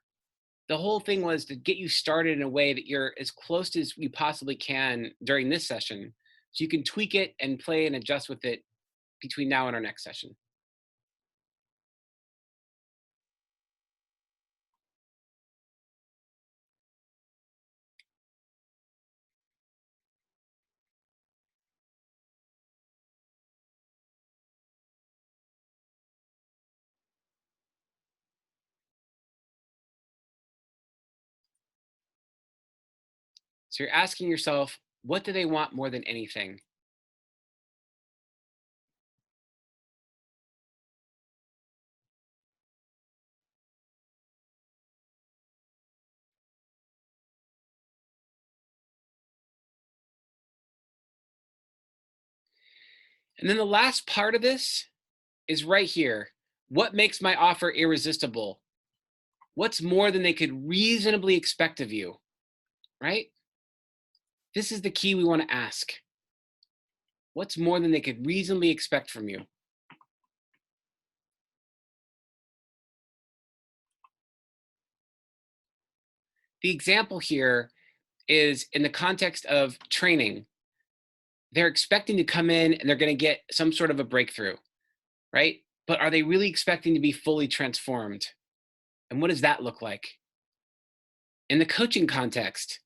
The whole thing was to get you started in a way that you're as close as you possibly can during this session, so you can tweak it and play and adjust with it between now and our next session. So you're asking yourself, what do they want more than anything? And then the last part of this is right here. What makes my offer irresistible? What's more than they could reasonably expect of you, right? This is the key we want to ask. What's more than they could reasonably expect from you? The example here is in the context of training. They're expecting to come in and they're going to get some sort of a breakthrough, right? But are they really expecting to be fully transformed? And what does that look like? In the coaching context,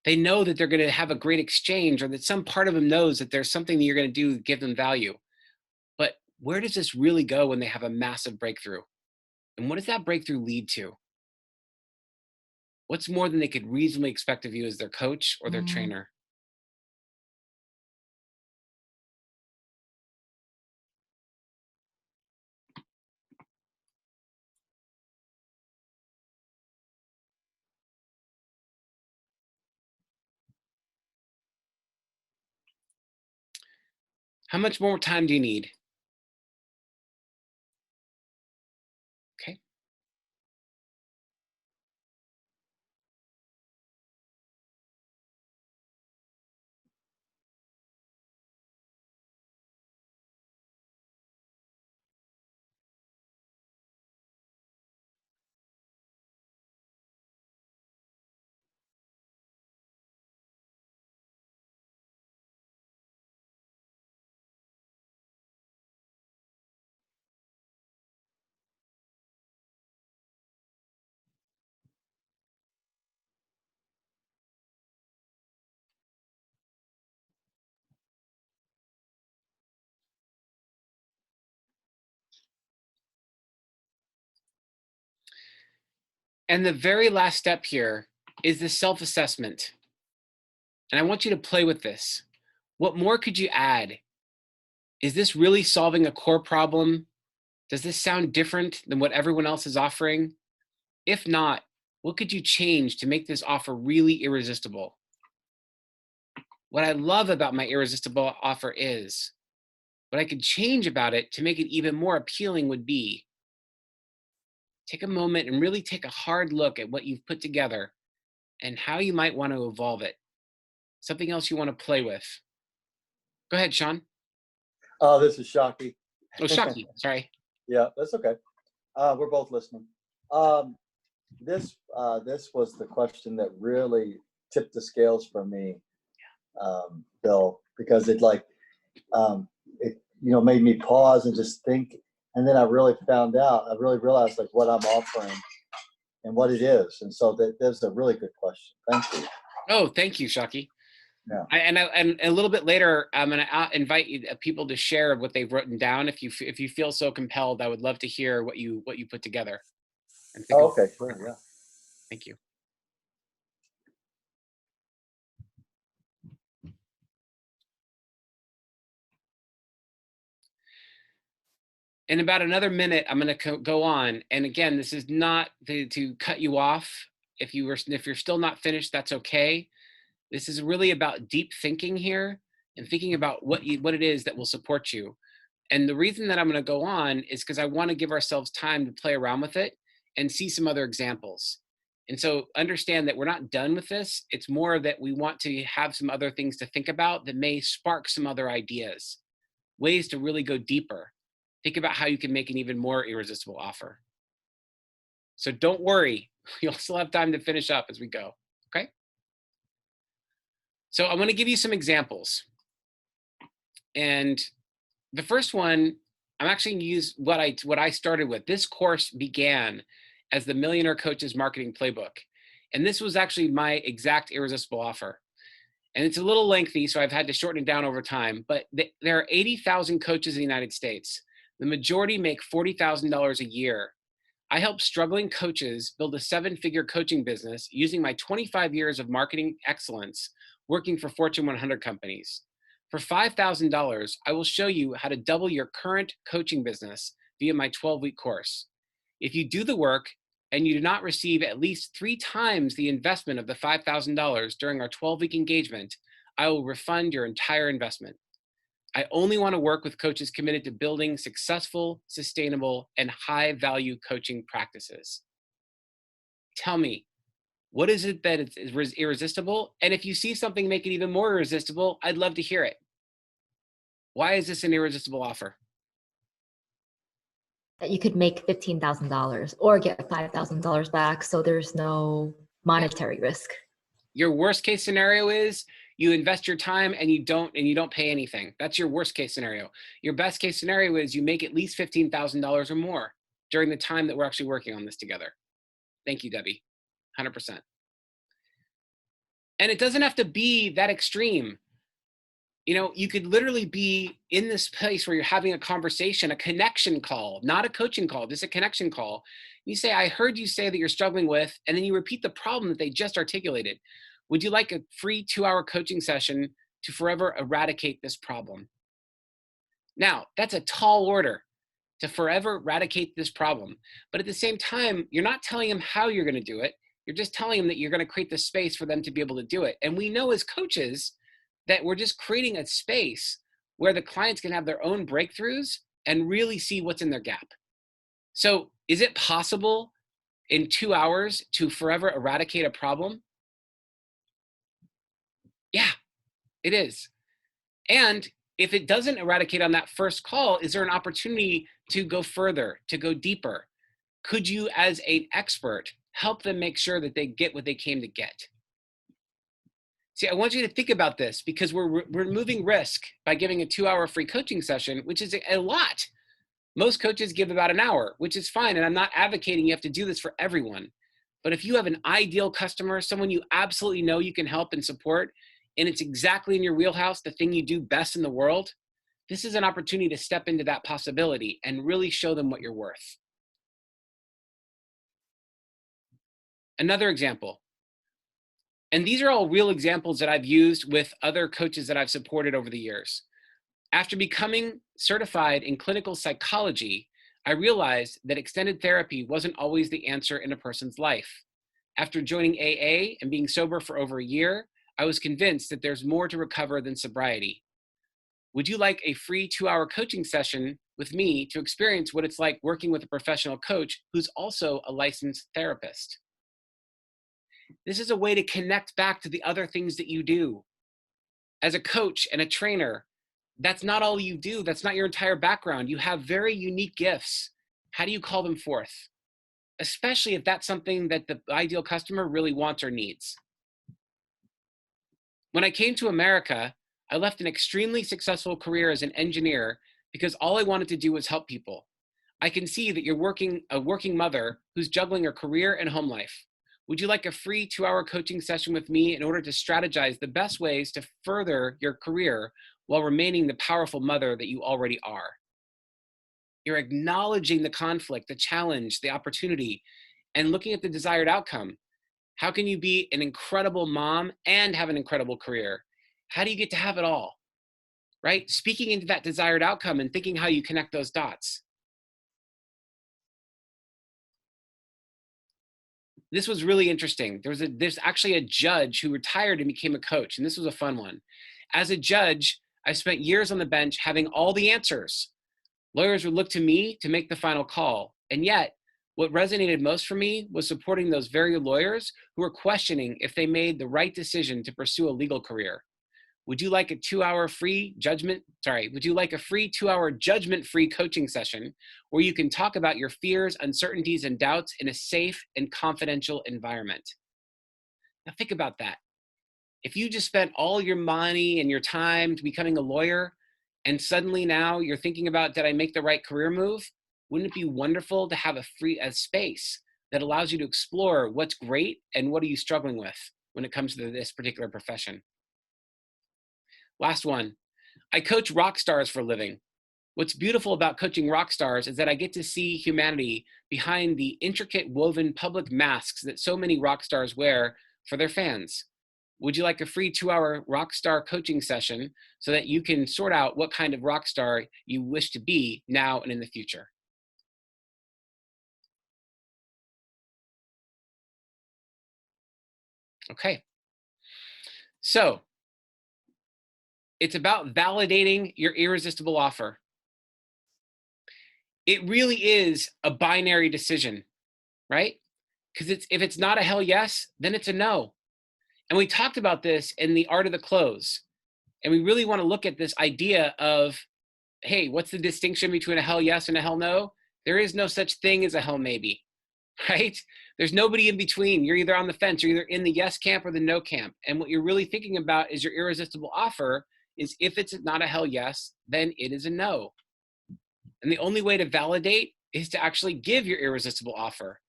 they know that they're going to have a great exchange, or that some part of them knows that there's something that you're going to do to give them value. But where does this really go when they have a massive breakthrough? And what does that breakthrough lead to? What's more than they could reasonably expect of you as their coach or their trainer? How much more time do you need? Okay. And the very last step here is the self-assessment. And I want you to play with this. What more could you add? Is this really solving a core problem? Does this sound different than what everyone else is offering? If not, what could you change to make this offer really irresistible? What I love about my irresistible offer is, what I could change about it to make it even more appealing would be, take a moment and really take a hard look at what you've put together and how you might want to evolve it. Something else you want to play with. Go ahead, Sean. Oh, this is Shocky. Oh, Shocky, sorry. Yeah, that's okay. We're both listening. This was the question that really tipped the scales for me, Bill, because it made me pause and just think, and then I really realized like what I'm offering and what it is, and so that's a really good question. Thank you. Oh, thank you, Shocky. Yeah. And a little bit later, I'm going to invite people to share what they've written down. If you feel so compelled, I would love to hear what you put together. And think okay, sure, yeah. Thank you. In about another minute, I'm going to go on. And again, this is not to cut you off. If you're still not finished, that's okay. This is really about deep thinking here and thinking about what it is that will support you. And the reason that I'm going to go on is because I want to give ourselves time to play around with it and see some other examples. And so understand that we're not done with this. It's more that we want to have some other things to think about that may spark some other ideas, ways to really go deeper. Think about how you can make an even more irresistible offer. So don't worry, you'll still have time to finish up as we go, okay? So I'm going to give you some examples. And the first one, I'm actually going to use what I started with. This course began as the Millionaire Coaches Marketing Playbook. And this was actually my exact irresistible offer. And it's a little lengthy, so I've had to shorten it down over time. But there are 80,000 coaches in the United States. The majority make $40,000 a year. I help struggling coaches build a 7-figure coaching business using my 25 years of marketing excellence working for Fortune 100 companies. For $5,000, I will show you how to double your current coaching business via my 12-week course. If you do the work and you do not receive at least 3 times the investment of the $5,000 during our 12-week engagement, I will refund your entire investment. I only want to work with coaches committed to building successful, sustainable, and high-value coaching practices. Tell me, what is it that is irresistible? And if you see something make it even more irresistible, I'd love to hear it. Why is this an irresistible offer? That you could make $15,000 or get $5,000 back, so there's no monetary risk. Your worst case scenario is you invest your time and you don't pay anything. That's your worst case scenario. Your best case scenario is you make at least $15,000 or more during the time that we're actually working on this together. Thank you, Debbie. 100%. And it doesn't have to be that extreme. You know, you could literally be in this place where you're having a conversation, a connection call, not a coaching call, just a connection call. You say, I heard you say that you're struggling with, and then you repeat the problem that they just articulated. Would you like a free 2-hour coaching session to forever eradicate this problem? Now, that's a tall order, to forever eradicate this problem. But at the same time, you're not telling them how you're going to do it. You're just telling them that you're going to create the space for them to be able to do it. And we know as coaches that we're just creating a space where the clients can have their own breakthroughs and really see what's in their gap. So is it possible in 2 hours to forever eradicate a problem? Yeah, it is. And if it doesn't eradicate on that first call, is there an opportunity to go further, to go deeper? Could you, as an expert, help them make sure that they get what they came to get? See, I want you to think about this because we're removing risk by giving a 2-hour free coaching session, which is a lot. Most coaches give about an hour, which is fine. And I'm not advocating you have to do this for everyone. But if you have an ideal customer, someone you absolutely know you can help and support, and it's exactly in your wheelhouse, the thing you do best in the world, this is an opportunity to step into that possibility and really show them what you're worth. Another example, and these are all real examples that I've used with other coaches that I've supported over the years. After becoming certified in clinical psychology, I realized that extended therapy wasn't always the answer in a person's life. After joining AA and being sober for over a year, I was convinced that there's more to recover than sobriety. Would you like a free 2-hour coaching session with me to experience what it's like working with a professional coach who's also a licensed therapist? This is a way to connect back to the other things that you do. As a coach and a trainer, that's not all you do. That's not your entire background. You have very unique gifts. How do you call them forth? Especially if that's something that the ideal customer really wants or needs. When I came to America, I left an extremely successful career as an engineer because all I wanted to do was help people. I can see that you're a working mother who's juggling her career and home life. Would you like a free 2-hour coaching session with me in order to strategize the best ways to further your career while remaining the powerful mother that you already are? You're acknowledging the conflict, the challenge, the opportunity, and looking at the desired outcome. How can you be an incredible mom and have an incredible career? How do you get to have it all? Right? Speaking into that desired outcome and thinking how you connect those dots. This was really interesting. There's actually a judge who retired and became a coach, and this was a fun one. As a judge, I spent years on the bench having all the answers. Lawyers would look to me to make the final call, and yet what resonated most for me was supporting those very lawyers who were questioning if they made the right decision to pursue a legal career. Would you like a 2-hour free would you like a free 2-hour judgment-free coaching session where you can talk about your fears, uncertainties, and doubts in a safe and confidential environment? Now think about that. If you just spent all your money and your time to becoming a lawyer, and suddenly now you're thinking about, did I make the right career move? Wouldn't it be wonderful to have a space that allows you to explore what's great and what are you struggling with when it comes to this particular profession? Last one, I coach rock stars for a living. What's beautiful about coaching rock stars is that I get to see humanity behind the intricate woven public masks that so many rock stars wear for their fans. Would you like a free 2-hour rock star coaching session so that you can sort out what kind of rock star you wish to be now and in the future? Okay. So it's about validating your irresistible offer. It really is a binary decision, right? Because if it's not a hell yes, then it's a no. And we talked about this in the art of the close. And we really want to look at this idea of, hey, what's the distinction between a hell yes and a hell no? There is no such thing as a hell maybe, right? There's nobody in between. You're either on the fence, you're either in the yes camp or the no camp. And what you're really thinking about is your irresistible offer is if it's not a hell yes, then it is a no. And the only way to validate is to actually give your irresistible offer.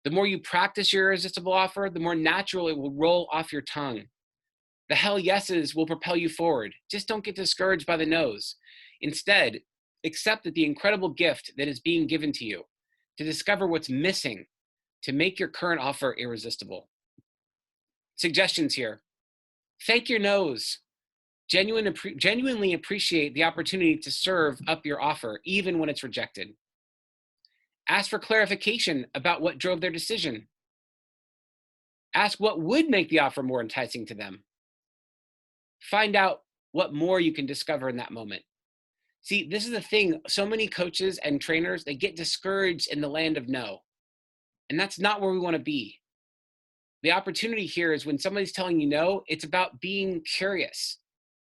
The more you practice your irresistible offer, the more natural it will roll off your tongue. The hell yeses will propel you forward. Just don't get discouraged by the no's. Instead, accept that the incredible gift that is being given to you to discover what's missing to make your current offer irresistible. Suggestions here. Thank your no's. Genuinely appreciate the opportunity to serve up your offer, even when it's rejected. Ask for clarification about what drove their decision. Ask what would make the offer more enticing to them. Find out what more you can discover in that moment. See, this is the thing. So many coaches and trainers, they get discouraged in the land of no. And that's not where we want to be. The opportunity here is when somebody's telling you no, it's about being curious,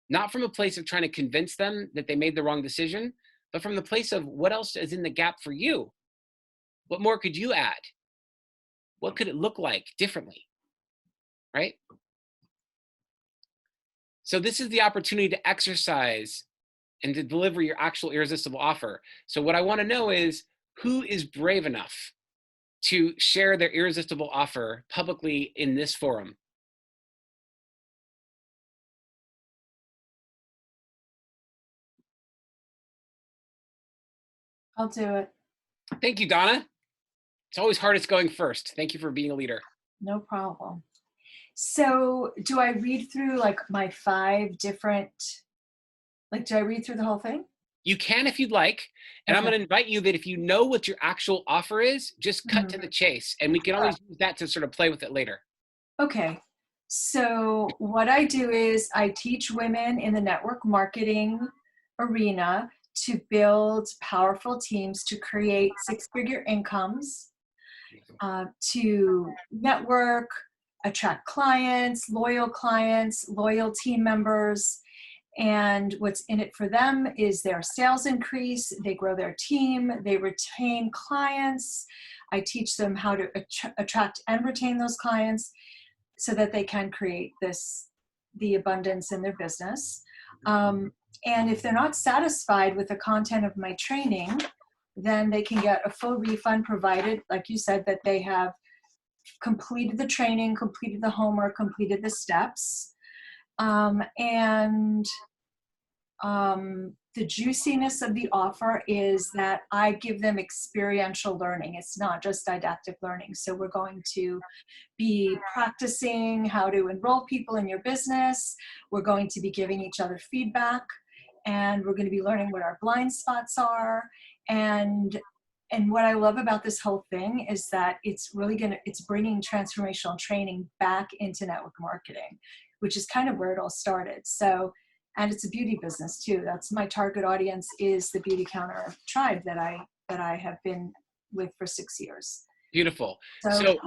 not from a place of trying to convince them that they made the wrong decision, but from the place of what else is in the gap for you? What more could you add? What could it look like differently, right? So this is the opportunity to exercise and to deliver your actual irresistible offer. So what I want to know is, who is brave enough to share their irresistible offer publicly in this forum? I'll do it. Thank you, Donna. It's always hardest going first. Thank you for being a leader. No problem. So do I read through like my 5 different, like, do I read through the whole thing? You can if you'd like. And I'm going to invite you that if you know what your actual offer is, just cut to the chase. And we can always use that to sort of play with it later. Okay. So what I do is I teach women in the network marketing arena to build powerful teams to create 6-figure incomes, to network, attract clients, loyal team members. And what's in it for them is their sales increase, they grow their team, they retain clients. I teach them how to attract and retain those clients so that they can create the abundance in their business. And if they're not satisfied with the content of my training, then they can get a full refund, provided, like you said, that they have completed the training, completed the homework, completed the steps. The juiciness of the offer is that I give them experiential learning. It's not just didactic learning. So we're going to be practicing how to enroll people in your business. We're going to be giving each other feedback, and we're going to be learning what our blind spots are. And what I love about this whole thing is that it's bringing transformational training back into network marketing, which is kind of where it all started. So, and it's a beauty business too. That's my target audience, is the beauty counter tribe that I have been with for 6 years. Beautiful. So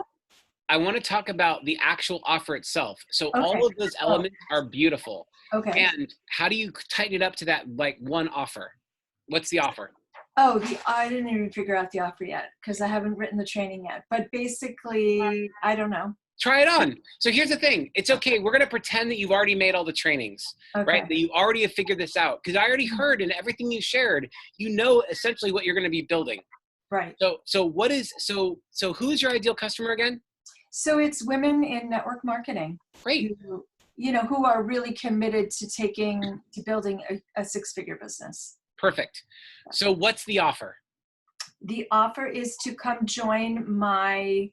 I want to talk about the actual offer itself. So all of those elements are beautiful. Okay. And how do you tighten it up to that like one offer? What's the offer? I didn't even figure out the offer yet because I haven't written the training yet. But basically, I don't know. Try it on. So here's the thing. It's okay. We're going to pretend that you've already made all the trainings, right? That you already have figured this out. Because I already heard in everything you shared, you know essentially what you're going to be building. Right. So who's your ideal customer again? So it's women in network marketing. Great. Who are really committed to building a 6-figure business. Perfect. So what's the offer? The offer is to come join my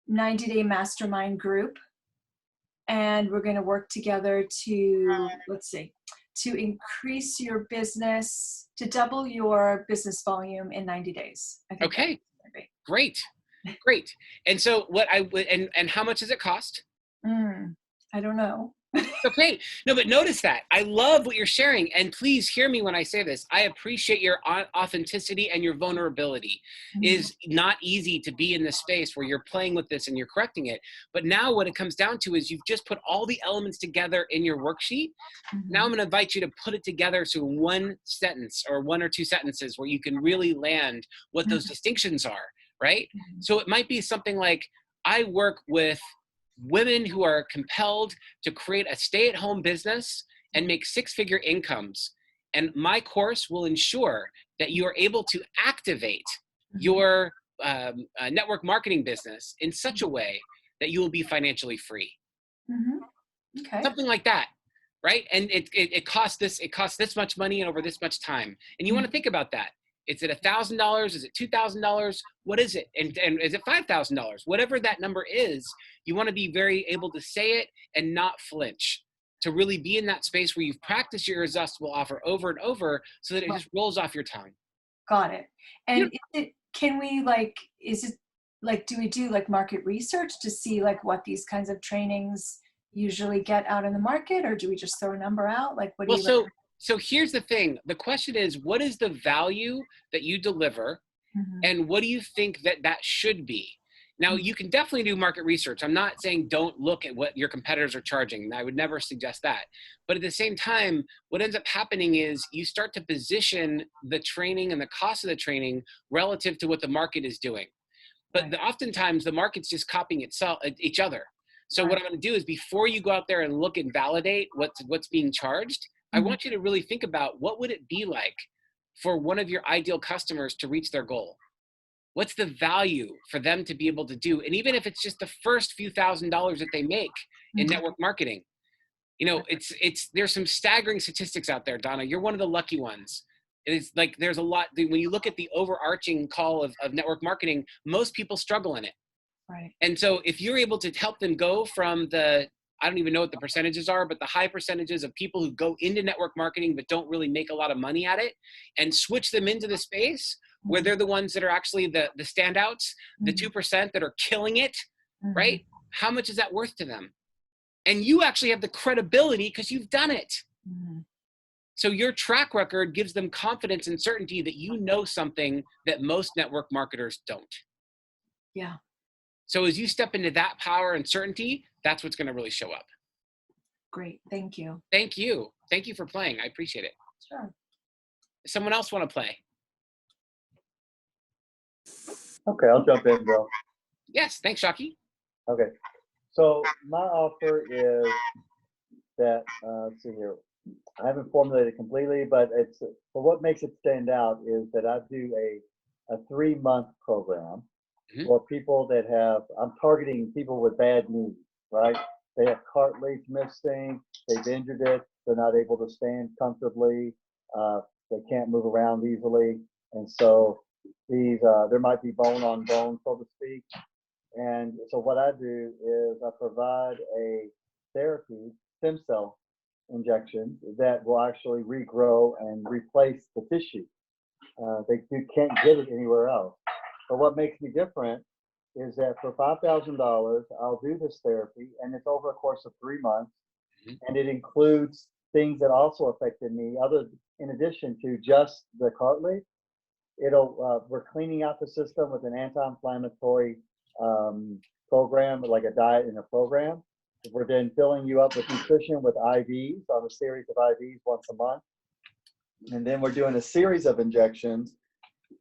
90-day mastermind group. And we're going to work together to increase your business, to double your business volume in 90 days. Okay. Great. Great. And so and how much does it cost? I don't know. Okay. No, but notice that. I love what you're sharing. And please hear me when I say this. I appreciate your authenticity and your vulnerability. It is not easy to be in this space where you're playing with this and you're correcting it. But now what it comes down to is you've just put all the elements together in your worksheet. Now I'm going to invite you to put it together to one sentence or 1 or 2 sentences where you can really land what those distinctions are, right? So it might be something like, I work with women who are compelled to create a stay-at-home business and make 6-figure incomes. And my course will ensure that you are able to activate your network marketing business in such a way that you will be financially free. Okay. Something like that, right? And it costs this much money and over this much time. And you want to think about that. Is it $1,000? Is it $2,000? What is it? And is it $5,000? Whatever that number is, you want to be very able to say it and not flinch, to really be in that space where you've practiced your irresistible offer over and over so that it just rolls off your tongue. Got it. And can we do we do like market research to see like what these kinds of trainings usually get out in the market, or do we just throw a number out? Like, what do you recommend? So here's the thing. The question is, what is the value that you deliver, and what do you think that should be? Now, you can definitely do market research. I'm not saying don't look at what your competitors are charging. I would never suggest that. But at the same time, what ends up happening is you start to position the training and the cost of the training relative to what the market is doing. But oftentimes, the market's just copying each other. So what I'm going to do is, before you go out there and look and validate what's being charged, I want you to really think about, what would it be like for one of your ideal customers to reach their goal? What's the value for them to be able to do? And even if it's just the first few $1,000s that they make in network marketing, there's some staggering statistics out there, Donna. You're one of the lucky ones. It's like, there's a lot, when you look at the overarching call of network marketing, most people struggle in it. Right. And so if you're able to help them go from I don't even know what the percentages are, but the high percentages of people who go into network marketing but don't really make a lot of money at it, and switch them into the space where they're the ones that are actually the standouts, the 2% that are killing it, right? How much is that worth to them? And you actually have the credibility because you've done it. So your track record gives them confidence and certainty that you know something that most network marketers don't. Yeah. So as you step into that power and certainty, that's what's going to really show up. Great. Thank you. Thank you. Thank you for playing. I appreciate it. Sure. Someone else want to play? Okay, I'll jump in, Bill. Yes. Thanks, Shockey. Okay. So my offer is that, let's see here. I haven't formulated it completely, but what makes it stand out is that I do a 3-month program for people that I'm targeting people with bad knees, right? They have cartilage missing, they've injured it, they're not able to stand comfortably, they can't move around easily. And so there might be bone on bone, so to speak. And so what I do is I provide a therapy, stem cell injection, that will actually regrow and replace the tissue. You can't get it anywhere else. But what makes me different is that for $5,000, I'll do this therapy, and it's over a course of 3 months, and it includes things that also affected me, in addition to just the cartilage. We're cleaning out the system with an anti-inflammatory program, like a diet and a program. We're then filling you up with nutrition with IVs, on a series of IVs once a month. And then we're doing a series of injections,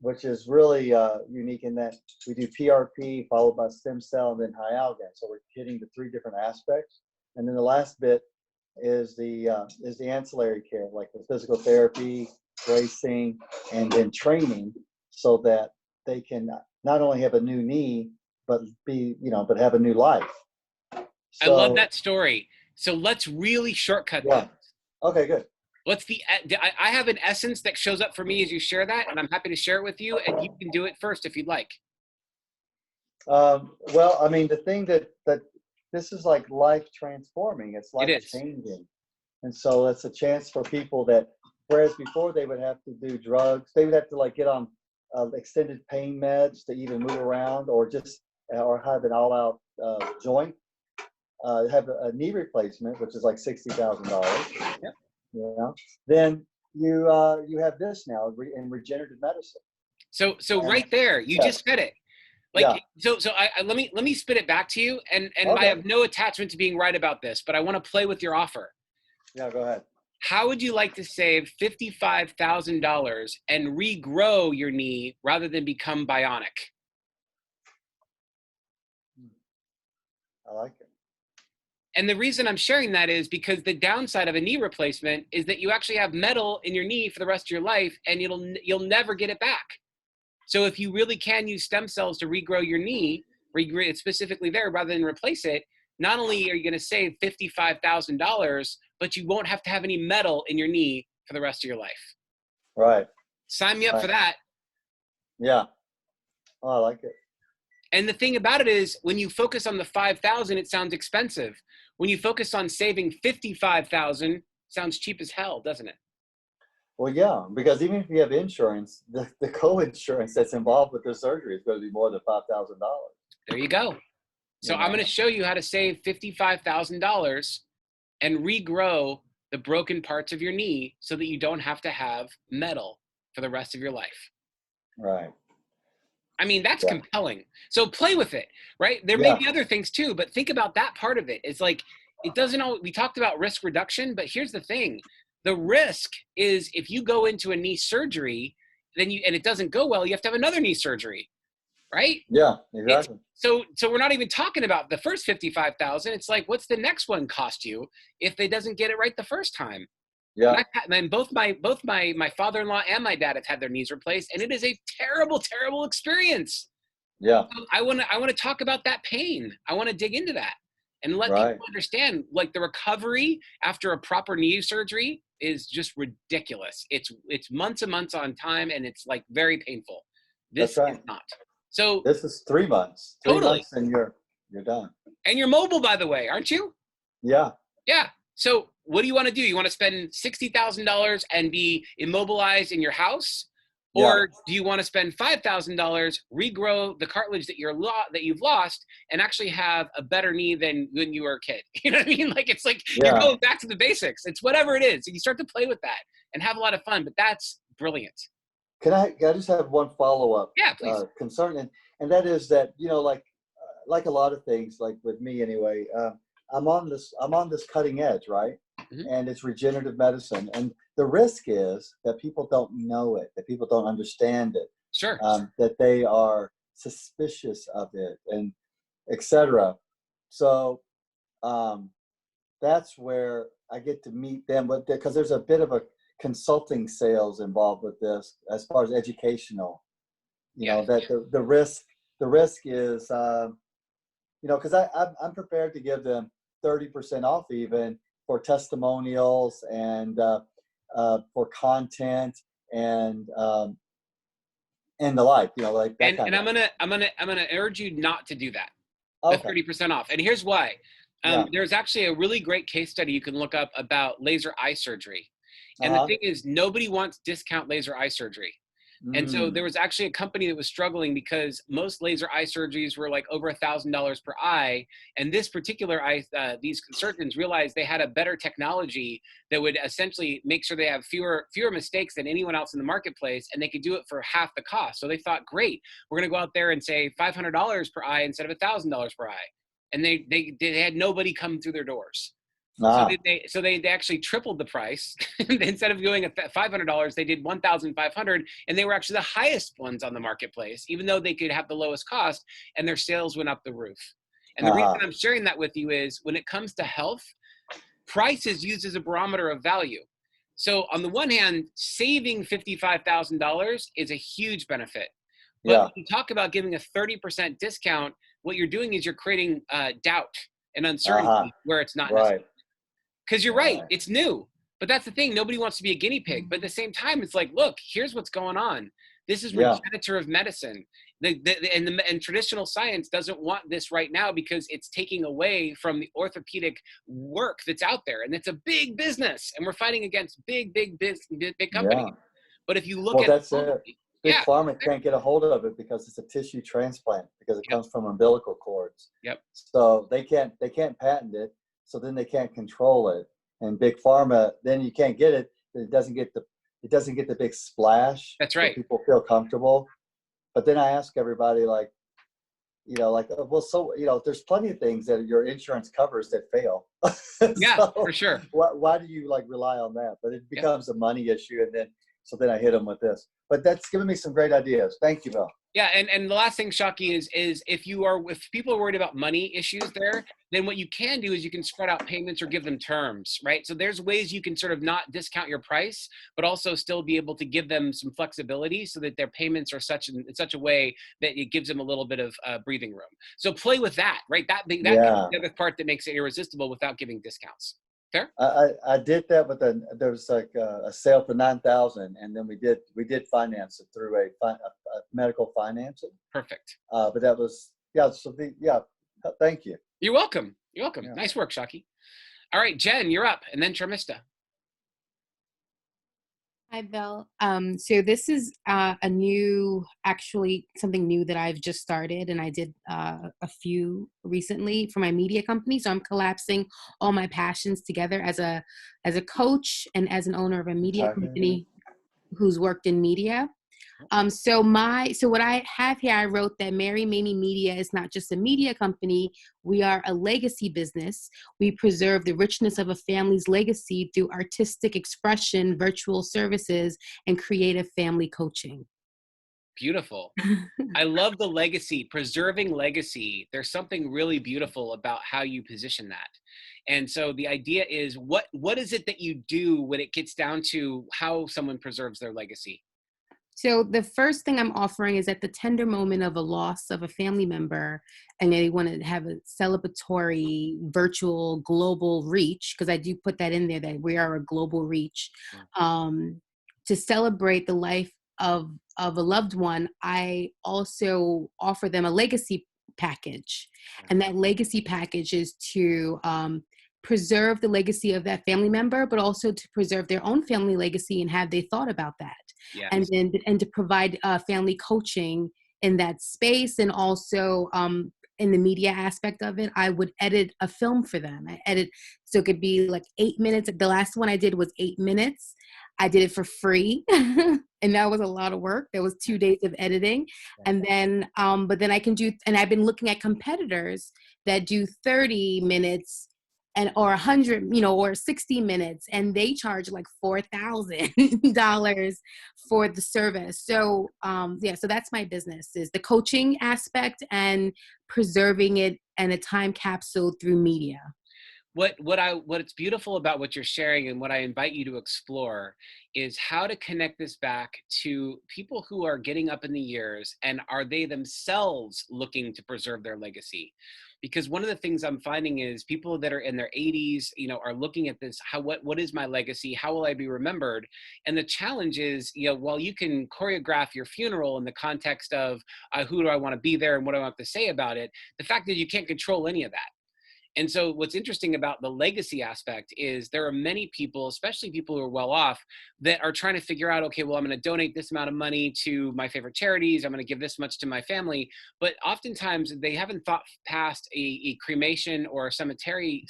which is really unique in that we do PRP followed by stem cell and then Hyaluronic. So we're hitting the 3 different aspects. And then the last bit is the ancillary care, like the physical therapy, bracing, and then training, so that they can not only have a new knee, but have a new life. I love that story. So let's really shortcut that. Okay, good. I have an essence that shows up for me as you share that, and I'm happy to share it with you, and you can do it first if you'd like. Well, I mean, the thing that this is like life transforming. It's life changing. And so it's a chance for people that, whereas before they would have to do drugs, they would have to get on extended pain meds to even move around, or have an all-out joint, have a knee replacement, which is like $60,000. Yep. Then you have this now in regenerative medicine. So right there, you just said it. So let me spit it back to you, and I have no attachment to being right about this, but I want to play with your offer. Yeah, go ahead. How would you like to save $55,000 and regrow your knee rather than become bionic? I like it. And the reason I'm sharing that is because the downside of a knee replacement is that you actually have metal in your knee for the rest of your life, and you'll never get it back. So if you really can use stem cells to regrow your knee, regrow it specifically there rather than replace it, not only are you going to save $55,000, but you won't have to have any metal in your knee for the rest of your life. Right. Sign me up for that. Yeah. Oh, I like it. And the thing about it is, when you focus on the 5,000, it sounds expensive. When you focus on saving 55,000, it sounds cheap as hell, doesn't it? Well, yeah, because even if you have insurance, the co-insurance that's involved with the surgery is going to be more than $5,000. There you go. So I'm going to show you how to save $55,000 and regrow the broken parts of your knee so that you don't have to have metal for the rest of your life. Right. I mean, that's compelling. So play with it, right? There may be other things too, but think about that part of it. It's like, it doesn't all, we talked about risk reduction, but here's the thing. The risk is if you go into a knee surgery, then and it doesn't go well, you have to have another knee surgery, right? Yeah, exactly. So we're not even talking about the first 55,000. It's like, what's the next one cost you if they doesn't get it right the first time? Yeah. And both my father-in-law and my dad have had their knees replaced, and it is a terrible, terrible experience. Yeah. So I want to talk about that pain. I want to dig into that and let people understand, like, the recovery after a proper knee surgery is just ridiculous. It's months and months on time, and it's like very painful. This is not. So this is 3 months. Totally. 3 months and you're done. And you're mobile, by the way, aren't you? Yeah. Yeah. So what do you want to do? You want to spend $60,000 and be immobilized in your house? Or do you want to spend $5,000, regrow the cartilage that you've lost, and actually have a better knee than when you were a kid? You know what I mean? Like, it's like you're going back to the basics. It's whatever it is. And you start to play with that and have a lot of fun, but that's brilliant. Can I just have one follow-up concern? And that is that, you know, like a lot of things, like with me anyway, I'm on this cutting edge, right? Mm-hmm. And it's regenerative medicine. And the risk is that people don't know it, that people don't understand it. Sure. That they are suspicious of it, and et cetera. So that's where I get to meet them, but because there's a bit of a consulting sales involved with this as far as educational, you know, that the risk is, you know, because I'm prepared to give them 30% off even for testimonials and for content and the like, you know, like that. And I'm gonna urge you not to do that. The 30% off. And here's why. There's actually a really great case study you can look up about laser eye surgery. And the thing is, nobody wants discount laser eye surgery. And so there was actually a company that was struggling because most laser eye surgeries were like over $1,000 per eye. And this particular eye, these surgeons realized they had a better technology that would essentially make sure they have fewer mistakes than anyone else in the marketplace, and they could do it for half the cost. So they thought, great, we're going to go out there and say $500 per eye instead of $1,000 per eye. And they had nobody come through their doors. So they actually tripled the price. Instead of going at $500, they did $1,500, and they were actually the highest ones on the marketplace, even though they could have the lowest cost, and their sales went up the roof. And the reason I'm sharing that with you is, when it comes to health, price is used as a barometer of value. So on the one hand, saving $55,000 is a huge benefit. But when you talk about giving a 30% discount, what you're doing is you're creating doubt and uncertainty where it's not necessary. Because you're right, it's new. But that's the thing, nobody wants to be a guinea pig. But at the same time, it's like, look, here's what's going on. This is regenerative medicine. And traditional science doesn't want this right now because it's taking away from the orthopedic work that's out there. And it's a big business. And we're fighting against big companies. But if you look at that's it. Big Pharma can't get a hold of it because it's a tissue transplant, because it comes from umbilical cords. So they can't patent it. So then they can't control it, and Big Pharma, then you can't get it. It doesn't get the big splash. That's right. People feel comfortable. But then I ask everybody, like, you know, like, well, so, you know, there's plenty of things that your insurance covers that fail. So for sure. Why do you like rely on that? But it becomes a money issue, and then I hit them with this. But that's given me some great ideas. Thank you, Bill. Yeah, and the last thing, Shaki, is if people are worried about money issues there, then what you can do is you can spread out payments or give them terms, right? So there's ways you can sort of not discount your price, but also still be able to give them some flexibility so that their payments are in such a way that it gives them a little bit of breathing room. So play with that, right? That could be Yeah. the other part that makes it irresistible without giving discounts. Fair? I did that with there was like a sale for 9,000, and then we did finance it through a medical financing. Perfect. But that was, thank you. You're welcome. You're welcome. Yeah. Nice work, Shaki. All right, Jen, you're up, and then Sharmista. Hi, Bill. So this is something new that I've just started, and I did a few recently for my media company. So I'm collapsing all my passions together as a coach and as an owner of a media company who's worked in media. So what I have here, I wrote that Mary Mamie Media is not just a media company. We are a legacy business. We preserve the richness of a family's legacy through artistic expression, virtual services, and creative family coaching. Beautiful. I love the legacy, preserving legacy. There's something really beautiful about how you position that. And so the idea is, what is it that you do when it gets down to how someone preserves their legacy? So the first thing I'm offering is at the tender moment of a loss of a family member, and they want to have a celebratory virtual global reach, because I do put that in there that we are a global reach, to celebrate the life of a loved one. I also offer them a legacy package, and that legacy package is to preserve the legacy of that family member, but also to preserve their own family legacy and have they thought about that. Yes. And to provide family coaching in that space, and also in the media aspect of it, I would edit a film for them. So it could be like 8 minutes. The last one I did was 8 minutes. I did it for free, and that was a lot of work. There was 2 days of editing, and then but then I can do. And I've been looking at competitors that do 30 minutes. Or 100, or 60 minutes, and they charge like $4,000 for the service. So, so that's my business, is the coaching aspect and preserving it and a time capsule through media. What's beautiful about what you're sharing, and what I invite you to explore, is how to connect this back to people who are getting up in the years, and are they themselves looking to preserve their legacy? Because one of the things I'm finding is people that are in their 80s, are looking at this, what is my legacy? How will I be remembered? And the challenge is, while you can choreograph your funeral in the context of who do I want to be there and what do I want to say about it, the fact that you can't control any of that. And so what's interesting about the legacy aspect is there are many people, especially people who are well off, that are trying to figure out, okay, well, I'm going to donate this amount of money to my favorite charities. I'm going to give this much to my family. But oftentimes they haven't thought past a cremation or a cemetery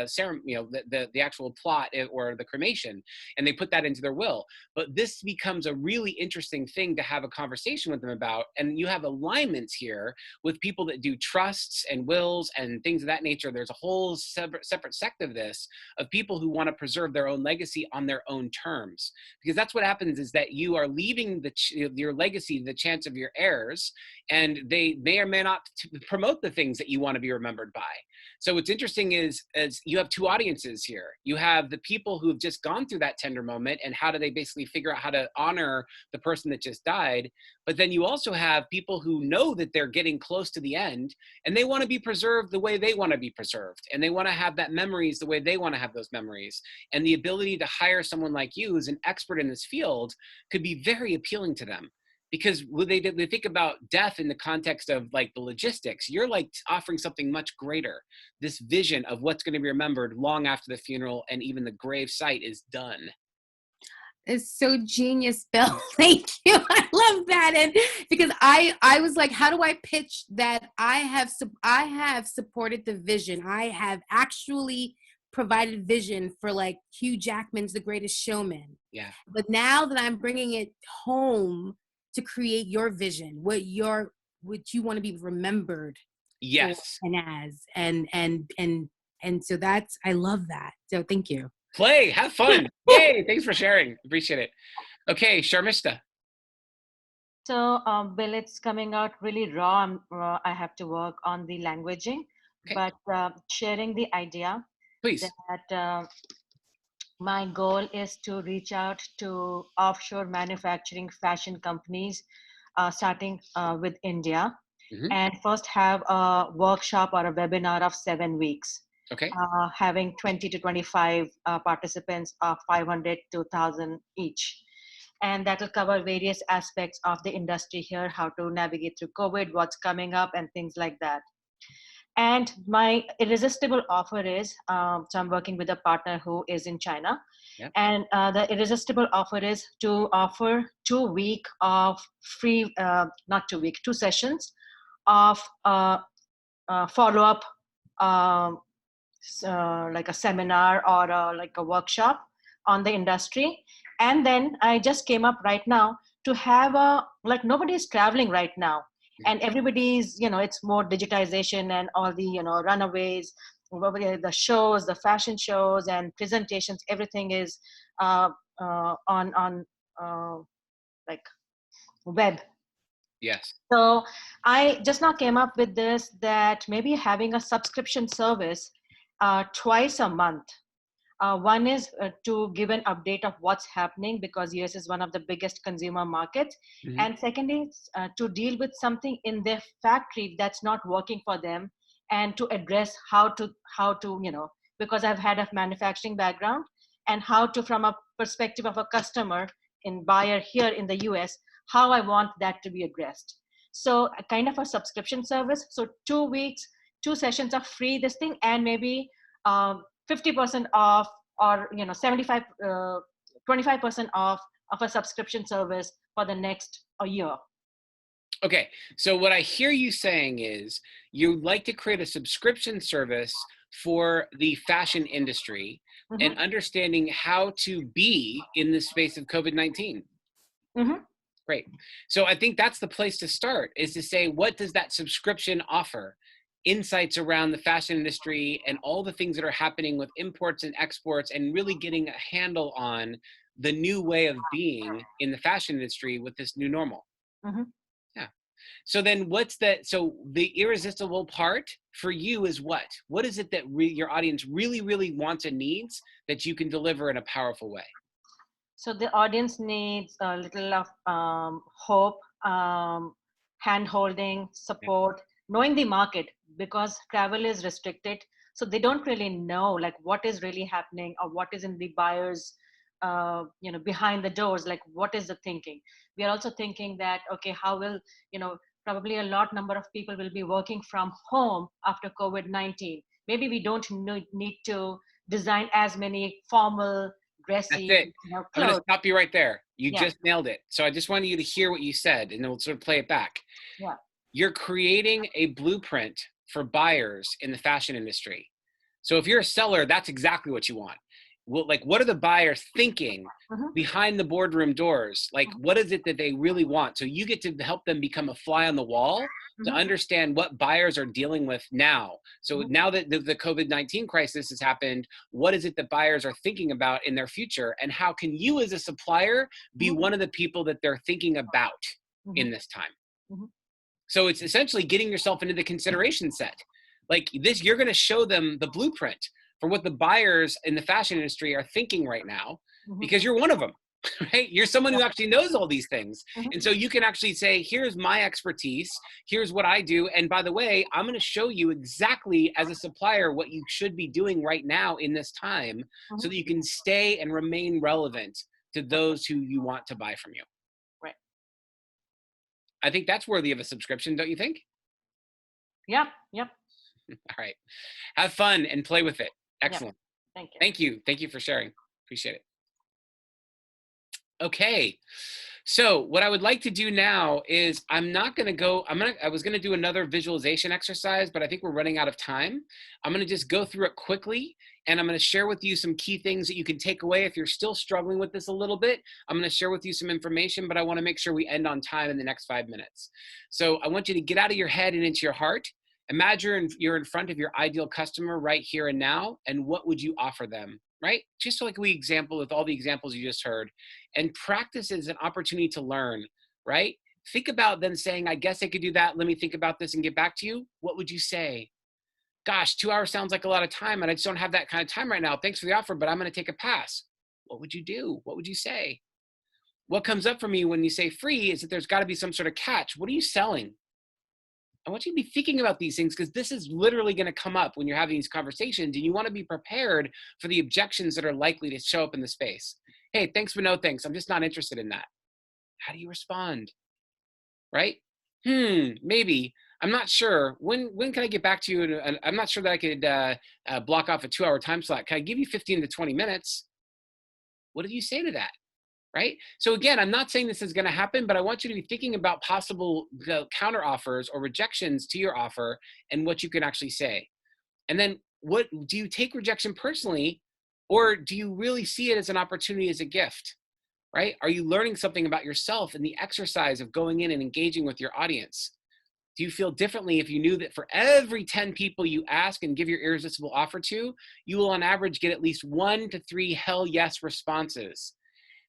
ceremony, the actual plot or the cremation, and they put that into their will. But this becomes a really interesting thing to have a conversation with them about. And you have alignments here with people that do trusts and wills and things of that nature. There's a whole separate sect of this, of people who want to preserve their own legacy on their own terms, because that's what happens, is that you are leaving your legacy to the chance of your heirs, and they may or may not promote the things that you want to be remembered by. So what's interesting is you have two audiences here. You have the people who have just gone through that tender moment, and how do they basically figure out how to honor the person that just died. But then you also have people who know that they're getting close to the end, and they want to be preserved the way they want to be preserved. And they want to have that memories the way they want to have those memories. And the ability to hire someone like you who's an expert in this field could be very appealing to them. Because when they think about death in the context of like the logistics, you're like offering something much greater. This vision of what's going to be remembered long after the funeral and even the grave site is done. It's so genius, Bill. Thank you. I love that. And because I was like, how do I pitch that I have supported the vision. I have actually provided vision for like Hugh Jackman's The Greatest Showman. Yeah. But now that I'm bringing it home to create your vision, what you want to be remembered. Yes. For and as and so that's, I love that. So thank you. Play, have fun. Yay, thanks for sharing. Appreciate it. Okay, Sharmista. So, Bill, it's coming out really raw. I have to work on the languaging, Okay. but sharing the idea Please. that my goal is to reach out to offshore manufacturing fashion companies, starting with India, Mhm. and first have a workshop or a webinar of 7 weeks, Okay. having 20 to 25 participants of 500 to 1,000 each. And that will cover various aspects of the industry here, how to navigate through COVID, what's coming up, and things like that. And my irresistible offer is, so I'm working with a partner who is in China. Yep. And the irresistible offer is to offer 2 week of free, not 2 week, 2 sessions of follow-up, like a seminar or like a workshop on the industry. And then I just came up right now to have like nobody's traveling right now, and everybody's, it's more digitization and all the, runaways, the shows, the fashion shows and presentations, everything is on like web. Yes. So I just now came up with this, that maybe having a subscription service twice a month. One is to give an update of what's happening, because US is one of the biggest consumer markets. Mhm. And second is to deal with something in their factory that's not working for them, and to address how to, because I've had a manufacturing background, and how to, from a perspective of a customer and buyer here in the US, how I want that to be addressed. So a kind of a subscription service. So 2 weeks, 2 sessions of free this thing, and maybe 50% off, or 75 25% off of a subscription service for the next a year. Okay, so what I hear you saying is you'd like to create a subscription service for the fashion industry and understanding how to be in the space of COVID-19. Great. So I think that's the place to start, is to say, what does that subscription offer? Insights around the fashion industry and all the things that are happening with imports and exports, and really getting a handle on the new way of being in the fashion industry with this new normal. Yeah. So then so the irresistible part for you is what? What is it that your audience really, really wants and needs that you can deliver in a powerful way? So the audience needs a little of hope, hand-holding, support, knowing the market, because travel is restricted. So they don't really know like what is really happening, or what is in the buyers, behind the doors, like what is the thinking. We are also thinking that, okay, how will, probably a lot number of people will be working from home after COVID-19. Maybe we don't need to design as many formal, dressy, That's it. I'm going clothes. to stop you right there. You Yeah. just nailed it. So I just wanted you to hear what you said, and then we'll sort of play it back. Yeah. You're creating a blueprint for buyers in the fashion industry. So if you're a seller, that's exactly what you want. Well, like, what are the buyers thinking behind the boardroom doors? Like, what is it that they really want? So you get to help them become a fly on the wall to understand what buyers are dealing with now. So now that the COVID-19 crisis has happened, what is it that buyers are thinking about in their future? And how can you as a supplier be one of the people that they're thinking about in this time? So it's essentially getting yourself into the consideration set. Like this, you're going to show them the blueprint for what the buyers in the fashion industry are thinking right now, because you're one of them, right? You're someone who actually knows all these things. And so you can actually say, here's my expertise, here's what I do. And by the way, I'm going to show you exactly as a supplier what you should be doing right now in this time, so that you can stay and remain relevant to those who you want to buy from you. Right. I think that's worthy of a subscription, don't you think? Yep. All right. Have fun and play with it. Excellent. Thank you. Thank you. Thank you for sharing. Appreciate it. Okay. So what I would like to do now is I was going to do another visualization exercise, but I think we're running out of time. I'm going to just go through it quickly, and I'm going to share with you some key things that you can take away. If you're still struggling with this a little bit, I'm going to share with you some information, but I want to make sure we end on time in the next 5 minutes. So I want you to get out of your head and into your heart. Imagine you're in front of your ideal customer right here and now, and what would you offer them, right? Just like we example with all the examples you just heard. And practice is an opportunity to learn, right? think about then saying, I guess I could do that. Let me think about this and get back to you. What would you say? Gosh, 2 hours sounds like a lot of time and I just don't have that kind of time right now. Thanks for the offer, but I'm going to take a pass. What would you do? What would you say? What comes up for me when you say free is that there's got to be some sort of catch. What are you selling? I want you to be thinking about these things because this is literally going to come up when you're having these conversations, and you want to be prepared for the objections that are likely to show up in the space. Hey, thanks, but no thanks. I'm just not interested in that. How do you respond? Right? Maybe. I'm not sure. When can I get back to you? And I'm not sure that I could block off a 2-hour time slot. Can I give you 15 to 20 minutes? What do you say to that? Right? So again, I'm not saying this is going to happen, but I want you to be thinking about possible counter offers or rejections to your offer and what you can actually say. And then what do you take rejection personally, or do you really see it as an opportunity, as a gift? Right? Are you learning something about yourself in the exercise of going in and engaging with your audience? Do you feel differently if you knew that for every 10 people you ask and give your irresistible offer to, you will on average get at least 1 to 3 hell yes responses?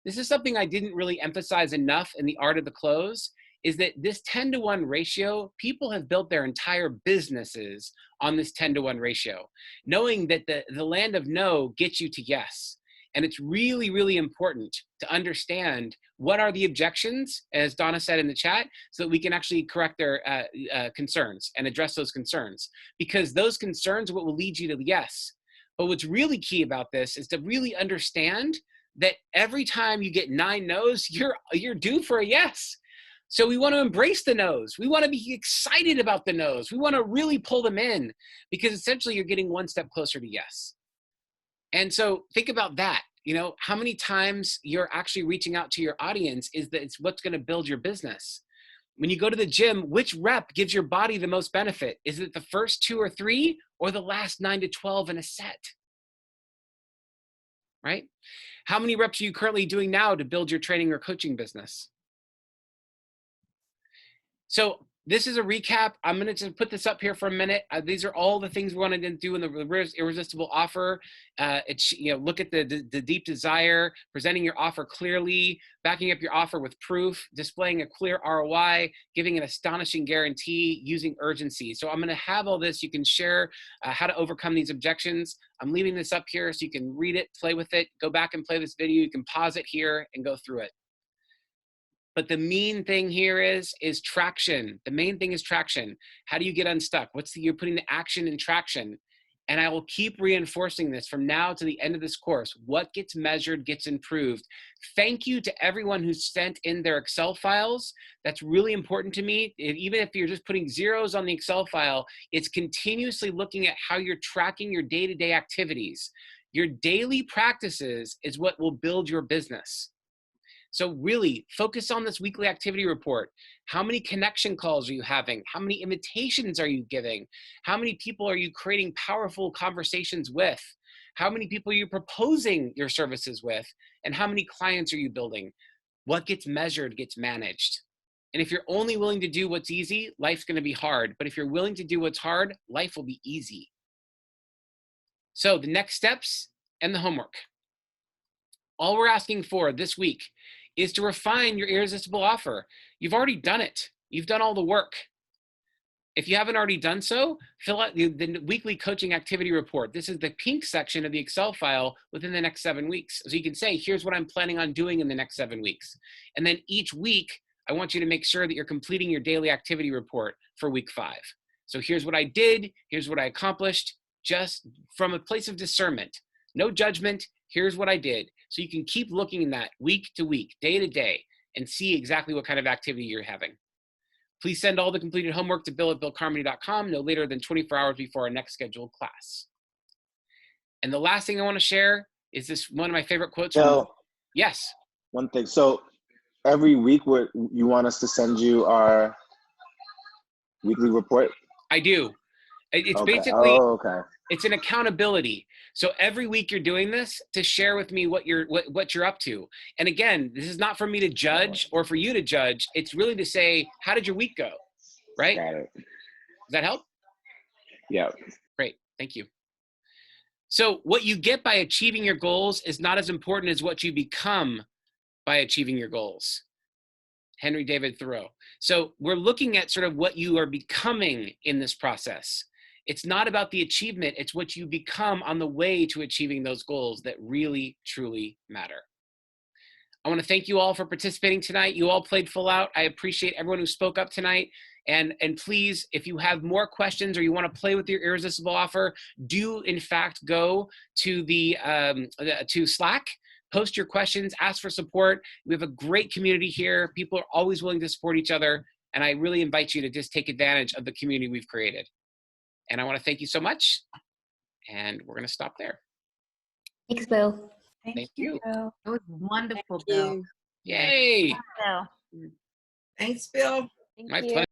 This is something I didn't really emphasize enough in the art of the close, is that this 10-to-1 ratio, people have built their entire businesses on this 10-to-1 ratio, knowing that the land of no gets you to yes. And it's really, really important to understand what are the objections, as Donna said in the chat, so that we can actually correct their concerns and address those concerns. Because those concerns are what will lead you to the yes. But what's really key about this is to really understand that every time you get 9 no's, you're due for a yes. So we want to embrace the no's. We want to be excited about the no's. We want to really pull them in, because essentially you're getting 1 step closer to yes. And so think about that. You know, how many times you're actually reaching out to your audience is that it's what's going to build your business. When you go to the gym, which rep gives your body the most benefit? Is it the first 2 or 3 or the last 9 to 12 in a set? Right? How many reps are you currently doing now to build your training or coaching business? So this is a recap. I'm going to just put this up here for a minute. These are all the things we wanted to do in the irresistible offer. It's, look at the deep desire, presenting your offer clearly, backing up your offer with proof, displaying a clear ROI, giving an astonishing guarantee, using urgency. So I'm going to have all this. You can share how to overcome these objections. I'm leaving this up here so you can read it, play with it, go back and play this video. You can pause it here and go through it. But the main thing here is traction. The main thing is traction. How do you get unstuck? You're putting the action in traction. And I will keep reinforcing this from now to the end of this course. What gets measured gets improved. Thank you to everyone who sent in their Excel files. That's really important to me. Even if you're just putting zeros on the Excel file, it's continuously looking at how you're tracking your day-to-day activities. Your daily practices is what will build your business. So really focus on this weekly activity report. How many connection calls are you having? How many invitations are you giving? How many people are you creating powerful conversations with? How many people are you proposing your services with? And how many clients are you building? What gets measured gets managed. And if you're only willing to do what's easy, life's going to be hard. But if you're willing to do what's hard, life will be easy. So the next steps and the homework. All we're asking for this week is to refine your irresistible offer. You've already done it. You've done all the work. If you haven't already done so, fill out the weekly coaching activity report. This is the pink section of the Excel file within the next 7 weeks. So you can say, here's what I'm planning on doing in the next 7 weeks. And then each week, I want you to make sure that you're completing your daily activity report for week 5. So here's what I did. Here's what I accomplished, just from a place of discernment. No judgment. Here's what I did. So you can keep looking in that week to week, day to day, and see exactly what kind of activity you're having. Please send all the completed homework to bill@billcarmody.com no later than 24 hours before our next scheduled class. And the last thing I want to share is this one of my favorite quotes. Yes. One thing. So every week you want us to send you our weekly report? I do. It's okay. basically, okay. It's an accountability. So every week you're doing this to share with me what you're up to. And again, this is not for me to judge or for you to judge. It's really to say, how did your week go? Right? Got it. Does that help? Yeah. Great. Thank you. So what you get by achieving your goals is not as important as what you become by achieving your goals. Henry David Thoreau. So we're looking at sort of what you are becoming in this process. It's not about the achievement, it's what you become on the way to achieving those goals that really, truly matter. I want to thank you all for participating tonight. You all played full out. I appreciate everyone who spoke up tonight. And please, if you have more questions or you want to play with your irresistible offer, do in fact go to to Slack, post your questions, ask for support. We have a great community here. People are always willing to support each other. And I really invite you to just take advantage of the community we've created. And I want to thank you so much. And we're going to stop there. Thanks, Bill. Thank you, Bill. It was wonderful, Thank Bill. you. Yay. So, Thanks, Bill. thank My you. pleasure.